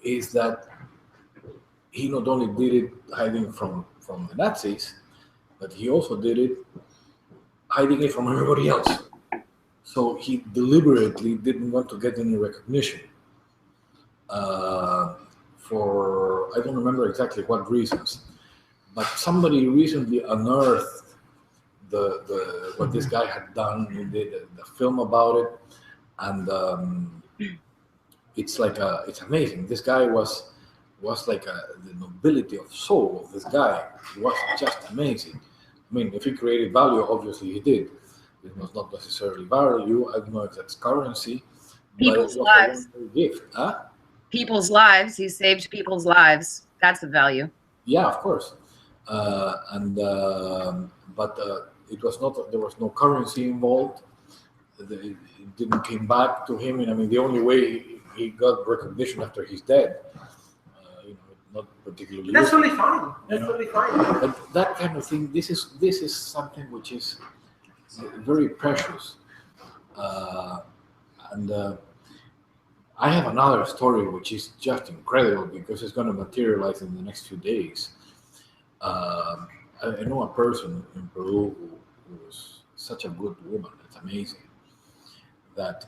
Speaker 4: is that he not only did it hiding from the Nazis, but he also did it hiding it from everybody else. So he deliberately didn't want to get any recognition for, I don't remember exactly what reasons, but somebody recently unearthed what this guy had done. He did the film about it, and it's amazing. This guy was like the nobility of soul of this guy. It was just amazing. I mean, if he created value, obviously he did. It was not necessarily value. I don't know if that's currency.
Speaker 6: People's lives.
Speaker 4: A gift, huh?
Speaker 6: People's lives. He saved people's lives. That's the value.
Speaker 4: Yeah, of course. But it was not. There was no currency involved. It didn't come back to him. And I mean, the only way he got recognition after he's dead. Not particularly.
Speaker 2: That's totally fine. That's totally fine.
Speaker 4: But that kind of thing. This is something which is very precious. And I have another story which is just incredible because it's going to materialize in the next few days. I know a person in Peru who was such a good woman. It's amazing that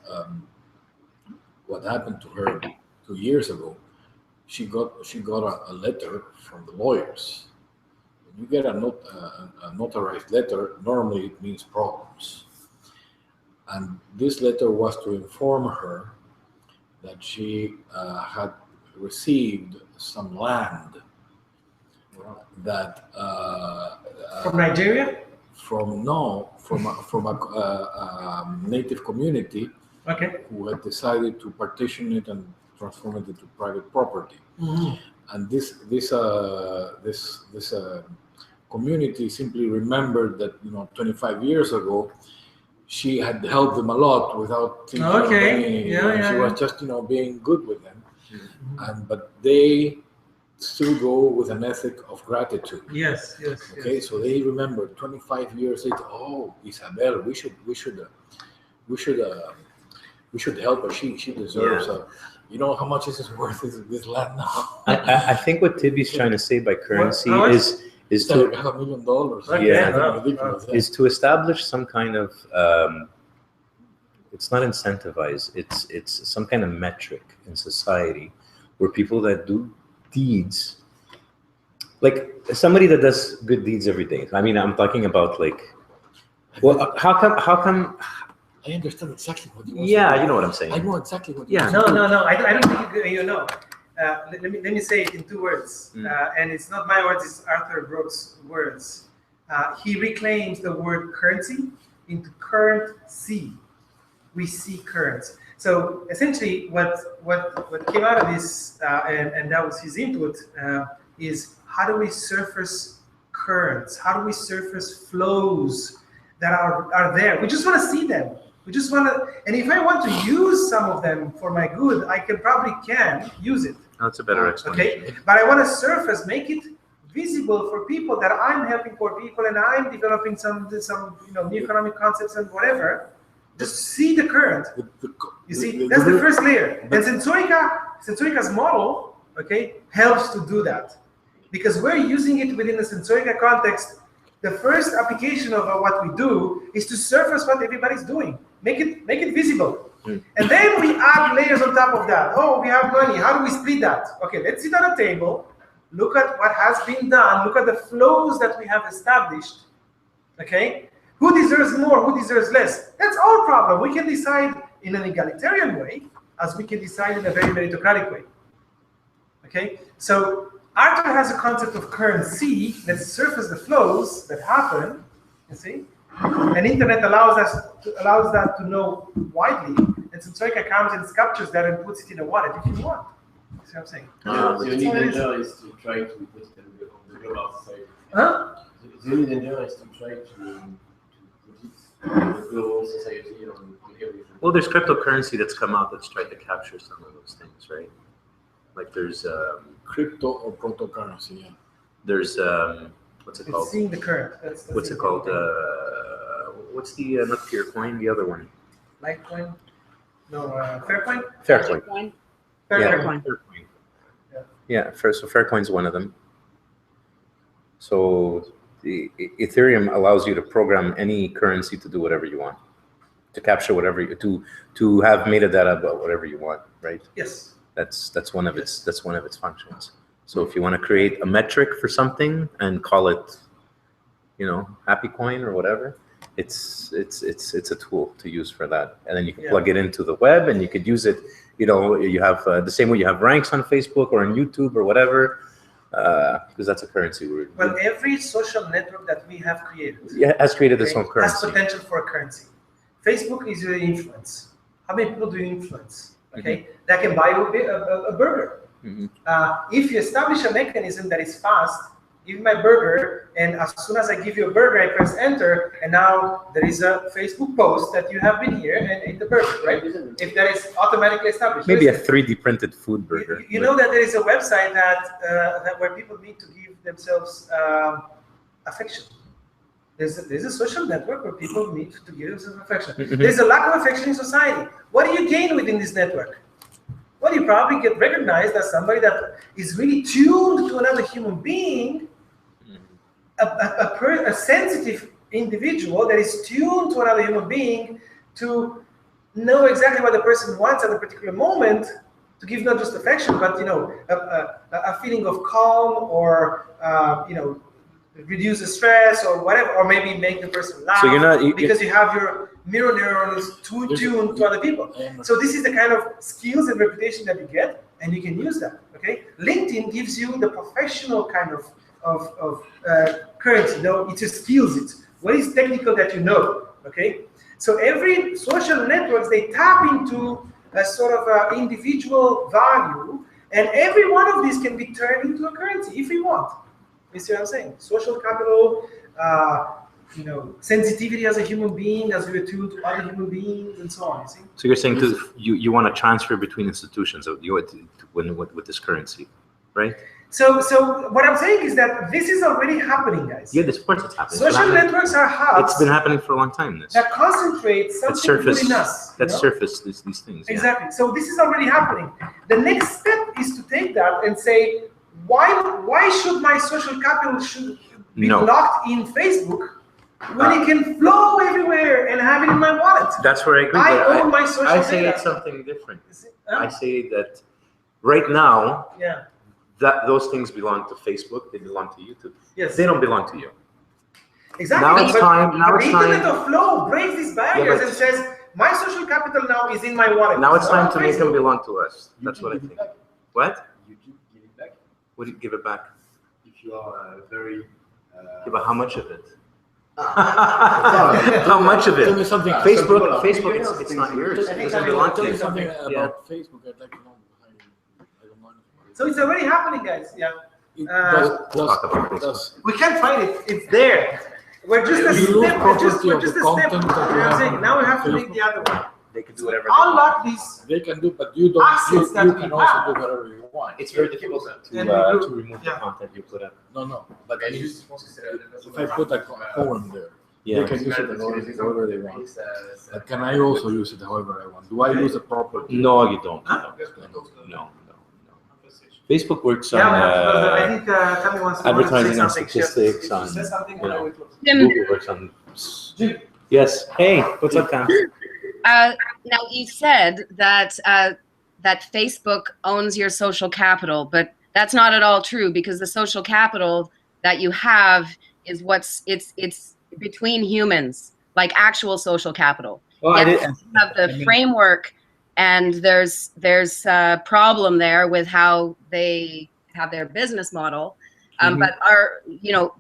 Speaker 4: what happened to her 2 years ago. She got a letter from the lawyers. When you get a notarized letter, normally it means problems. And this letter was to inform her that she had received some land that
Speaker 2: from Nigeria?
Speaker 4: From a native community who had decided to partition it and transform it into private property. Mm-hmm. And this community simply remembered that 25 years ago she had helped them a lot without thinking of any. She was just being good with them. Mm-hmm. But they still go with an ethic of gratitude.
Speaker 2: Yes.
Speaker 4: Okay, so they remember 25 years later. Oh, Isabel, we should help her. She deserves a. You know how much is worth this land now?
Speaker 3: I think what Tibi's trying to say by currency is to
Speaker 4: $1 million.
Speaker 3: Is to establish some kind of it's not incentivized. It's some kind of metric in society where people that do deeds, like somebody that does good deeds every day. I mean, I'm talking about how come.
Speaker 4: I understand exactly what you want.
Speaker 3: Yeah, you know what I'm saying.
Speaker 4: I know exactly what you
Speaker 2: want. No. I don't think you know. Let me say it in 2 words. And it's not my words, it's Arthur Brooks' words. He reclaims the word currency into currency. We see currents. So essentially what came out of this, and that was his input, is how do we surface currents? How do we surface flows that are there? We just want to see them. We just want to, and if I want to use some of them for my good, I probably can use it.
Speaker 3: That's a better explanation.
Speaker 2: Okay, but I want to surface, make it visible for people that I'm helping poor people, and I'm developing some new economic concepts and whatever. Just see the current. You see, that's the first layer. And Sensorica's model, okay, helps to do that, because we're using it within the Sensorica context. The first application of what we do is to surface what everybody's doing, make it visible, and then we add layers on top of that. Oh, we have money. How do we split that? Okay, let's sit on a table, look at what has been done, look at the flows that we have established. Okay. Who deserves more? Who deserves less? That's our problem. We can decide in an egalitarian way, as we can decide in a very meritocratic way. Okay? So Arthur has a concept of currency that surfaces the flows that happen, you see? And internet allows that to know widely. And Sensorica comes and captures that and puts it in a wallet if you want. See what I'm saying?
Speaker 1: The only danger is to try to put it on the global society.
Speaker 2: Huh?
Speaker 1: The only danger is to try to the global society on everything.
Speaker 3: Well, there's cryptocurrency that's come out that's tried to capture some of those things, right? Like there's
Speaker 4: crypto or cryptocurrency. Yeah.
Speaker 3: There's what's it called?
Speaker 2: It's seeing the current. That's
Speaker 3: what's it called? What's the not Peercoin? The other one?
Speaker 2: Litecoin? No, Faircoin.
Speaker 3: Faircoin.
Speaker 6: Faircoin.
Speaker 3: Yeah. So Faircoin's one of them. So the Ethereum allows you to program any currency to do whatever you want, to capture whatever to have metadata about whatever you want, right?
Speaker 2: Yes.
Speaker 3: That's one of its functions. So if you want to create a metric for something and call it, Happy Coin or whatever, it's a tool to use for that, and then you can plug it into the web and you could use it. You have the same way you have ranks on Facebook or on YouTube or whatever. Because that's a currency.
Speaker 2: Well, every social network that we have created
Speaker 3: has created its own currency.
Speaker 2: Has potential for a currency. Facebook is your influence. How many people do you influence? Okay, that can buy a burger. If you establish a mechanism that is fast, give me my burger, and as soon as I give you a burger, I press enter, and now there is a Facebook post that you have been here and ate the burger, right? If that is automatically established.
Speaker 3: Maybe a 3D printed food burger.
Speaker 2: You know that there is a website that where people need to give themselves affection. There's a social network where people need to give themselves affection. There's a lack of affection in society. What do you gain within this network? Well, you probably get recognized as somebody that is really tuned to another human being, a sensitive individual that is tuned to another human being to know exactly what the person wants at a particular moment, to give not just affection, but a feeling of calm, or reduce the stress or whatever, or maybe make the person laugh.
Speaker 3: So you're
Speaker 2: because you have your mirror neurons tuned to other people. So this is the kind of skills and reputation that you get, and you can use that. Okay, LinkedIn gives you the professional kind of currency. It just skills it. What is technical that you know? Okay, so every social networks, they tap into a sort of individual value, and every one of these can be turned into a currency if we want. You see what I'm saying? Social capital, sensitivity as a human being, as we attuned to other human beings, and so on. You see?
Speaker 3: So you're saying you want to transfer between institutions with this currency, right?
Speaker 2: So what I'm saying is that this is already happening, guys.
Speaker 3: Yeah, of course it's happening.
Speaker 2: Social networks are hubs.
Speaker 3: It's been happening for a long time.
Speaker 2: That concentrate something within us.
Speaker 3: That surface these things.
Speaker 2: Exactly. Yeah. So this is already happening. The next step is to take that and say, why should my social capital be locked in Facebook when it can flow everywhere and have it in my wallet?
Speaker 3: That's where I agree.
Speaker 2: I own my social
Speaker 3: I say
Speaker 2: data.
Speaker 3: It's something different. I say that right now, that those things belong to Facebook. They belong to YouTube.
Speaker 2: Yes.
Speaker 3: They don't belong to you.
Speaker 2: Exactly.
Speaker 3: Now it's time.
Speaker 2: The Internet of Flow breaks these barriers and says, my social capital now is in my wallet.
Speaker 3: Now it's time to make them belong to us. That's what I think. What? What do you give it back?
Speaker 1: If you are very...
Speaker 3: but how much of it? How much of it?
Speaker 4: Tell me something.
Speaker 3: Facebook, it's not yours. It doesn't belong to
Speaker 4: Tell
Speaker 3: you.
Speaker 4: me something about Facebook. I'd like to know. I don't know.
Speaker 2: So it's already happening, guys. Yeah. We can't find it. It's there. We're just a step. We're just a step. You know what I'm saying? Now we have to make the other one.
Speaker 3: They can do whatever.
Speaker 2: Unlock these.
Speaker 4: They can do, but you don't. You can also do whatever you want.
Speaker 3: It's very difficult to remove the content you put up.
Speaker 4: No. But I mean, if I put a poem there, they can use it however they want. But can I also use it however I want? Do I use the property?
Speaker 3: No, you don't. No. Facebook works on
Speaker 2: I think Tammy wants to
Speaker 3: advertising and statistics on. Google works on. Yes. Hey, what's up, Tam?
Speaker 6: Now you said that that Facebook owns your social capital, but that's not at all true, because the social capital that you have is it's between humans, like actual social capital.
Speaker 3: Well,
Speaker 6: yes, you have the framework, and there's a problem there with how they have their business model, but our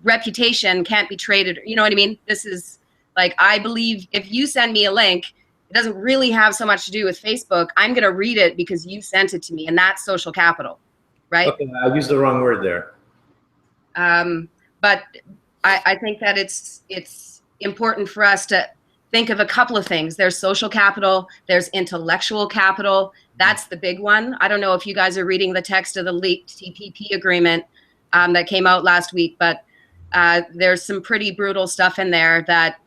Speaker 6: reputation can't be traded. You know what I mean? This is like, I believe if you send me a link, it doesn't really have so much to do with Facebook. I'm going to read it because you sent it to me, and that's social capital, right?
Speaker 3: Okay, I used the wrong word there.
Speaker 6: But I think that it's important for us to think of a couple of things. There's social capital, there's intellectual capital. That's the big one. I don't know if you guys are reading the text of the leaked TPP agreement that came out last week, but there's some pretty brutal stuff in there that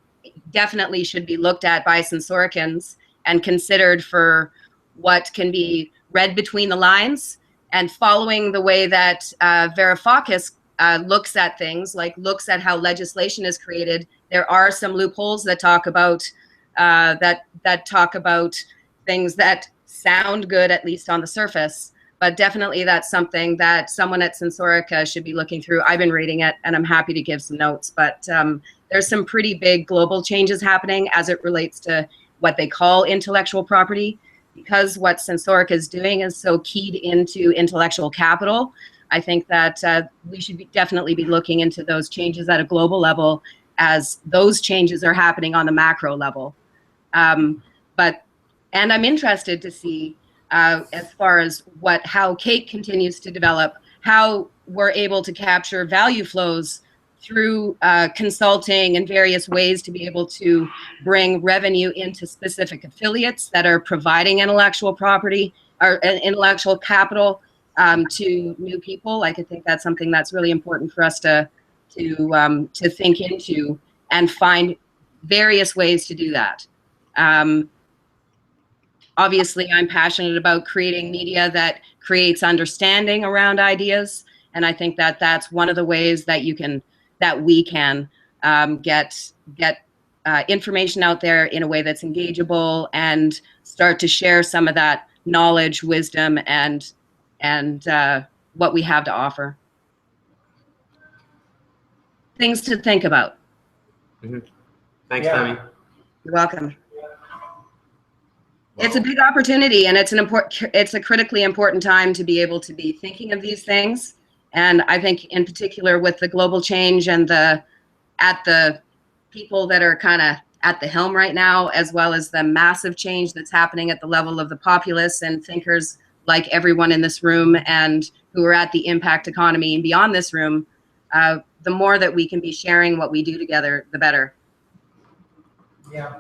Speaker 6: definitely should be looked at by Sensoricans and considered for what can be read between the lines, and following the way that Varoufakis looks at things, like looks at how legislation is created. There are some loopholes that talk about that talk about things that sound good, at least on the surface, but definitely that's something that someone at Sensorica should be looking through. I've been reading it, and I'm happy to give some notes, but there's some pretty big global changes happening as it relates to what they call intellectual property, because what Sensorica is doing is so keyed into intellectual capital. I think that we should definitely be looking into those changes at a global level, as those changes are happening on the macro level. And I'm interested to see as far as how Cake continues to develop, how we're able to capture value flows through consulting and various ways to be able to bring revenue into specific affiliates that are providing intellectual property or intellectual capital to new people. Like, I think that's something that's really important for us to think into and find various ways to do that. Obviously, I'm passionate about creating media that creates understanding around ideas, and I think that that's one of the ways that we can get information out there in a way that's engageable and start to share some of that knowledge, wisdom, and what we have to offer. Things to think about.
Speaker 3: Thanks, Tammy.
Speaker 6: You're welcome. It's a big opportunity, and it's a critically important time to be able to be thinking of these things. And I think in particular with the global change and the people that are kind of at the helm right now, as well as the massive change that's happening at the level of the populace and thinkers like everyone in this room and who are at the impact economy and beyond this room, the more that we can be sharing what we do together, the better.
Speaker 2: Yeah.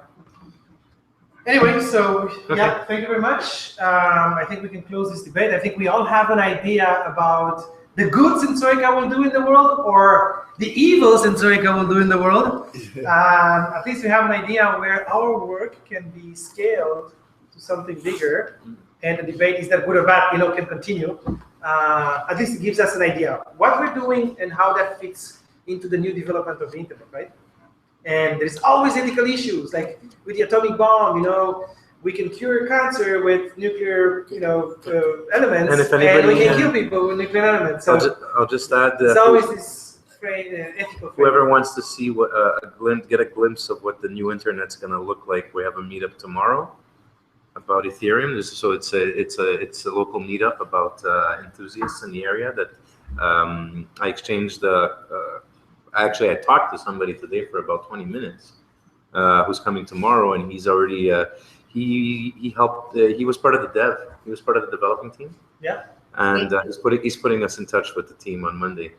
Speaker 2: Anyway, so yeah, thank you very much. I think we can close this debate. I think we all have an idea about the good Sensorica will do in the world, or the evil Sensorica will do in the world. At least we have an idea where our work can be scaled to something bigger, and the debate is that good or bad, can continue. At least it gives us an idea of what we're doing and how that fits into the new development of the internet, right? And there's always ethical issues, like with the atomic bomb, we can cure cancer with nuclear, elements, and we can kill people with nuclear elements. So
Speaker 3: I'll just add that
Speaker 2: it's always this ethical.
Speaker 3: Whoever wants to see get a glimpse of what the new internet's going to look like, we have a meetup tomorrow about Ethereum. So it's a local meetup about enthusiasts in the area that I exchanged. Actually, I talked to somebody today for about 20 minutes who's coming tomorrow, and he's already he helped. He was part of the developing team.
Speaker 2: Yeah.
Speaker 3: and he's putting us in touch with the team on Monday.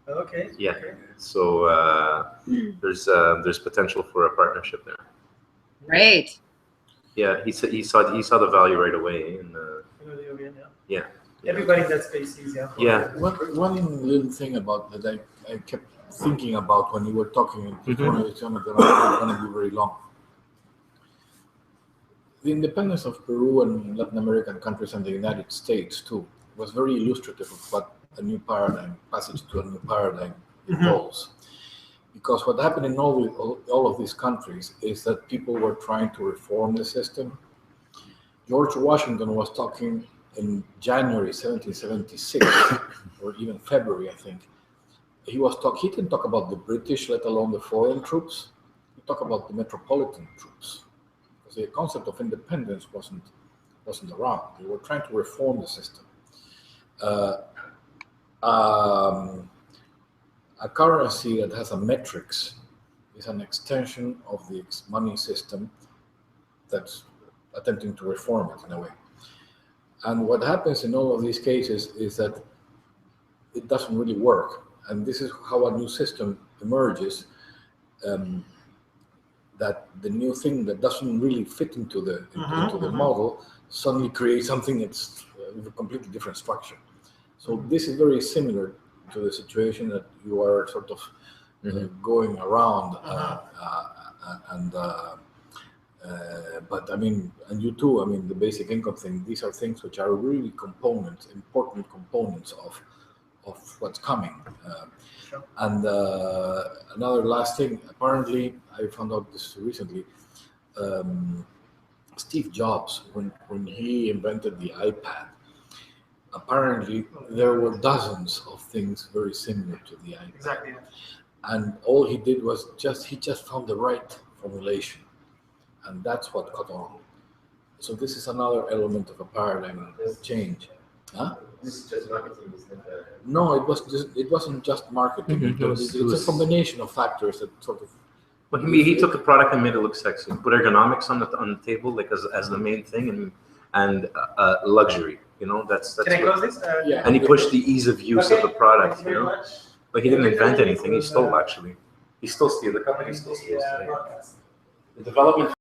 Speaker 2: Okay.
Speaker 3: Yeah.
Speaker 2: Okay.
Speaker 3: So there's potential for a partnership there.
Speaker 6: Great.
Speaker 3: Yeah, he saw the value right away, and yeah.
Speaker 2: Everybody in that space sees, yeah.
Speaker 3: Yeah.
Speaker 4: One little thing about that I kept thinking about when you were talking, it's not going to be very long. The independence of Peru and Latin American countries and the United States too was very illustrative of what a new paradigm, passage to a new paradigm involves. Because what happened in all of these countries is that people were trying to reform the system. George Washington was talking in January 1776, or even February, I think. He didn't talk about the British, let alone the foreign troops. He talked about the metropolitan troops. Because the concept of independence wasn't around. They were trying to reform the system. A currency that has a metrics is an extension of the money system that's attempting to reform it in a way. And what happens in all of these cases is that it doesn't really work. And this is how a new system emerges, that the new thing that doesn't really fit into the model suddenly creates something that's with a completely different structure. So this is very similar to the situation that you are sort of going around, but I mean, and you too, I mean, the basic income thing, these are things which are really important components of what's coming. And another last thing, apparently, I found out this recently, Steve Jobs, when he invented the iPad, apparently there were dozens of things very similar to the iPad.
Speaker 2: Exactly.
Speaker 4: And all he did was he just found the right formulation. And that's what caught on. So this is another element of a paradigm change. Huh?
Speaker 1: This is just marketing, isn't it?
Speaker 4: No, it wasn't just marketing. It's a combination of factors that sort of.
Speaker 3: Well, he took the product and made it look sexy. Put ergonomics on the table, like as the main thing, and luxury. You know, that's.
Speaker 2: Can I close this?
Speaker 4: Yeah.
Speaker 3: And he pushed the ease of use of the product.
Speaker 2: Thank you very much.
Speaker 3: But he didn't invent anything. He stole, actually. He still steals. The company still steals.
Speaker 2: Yeah,
Speaker 3: The development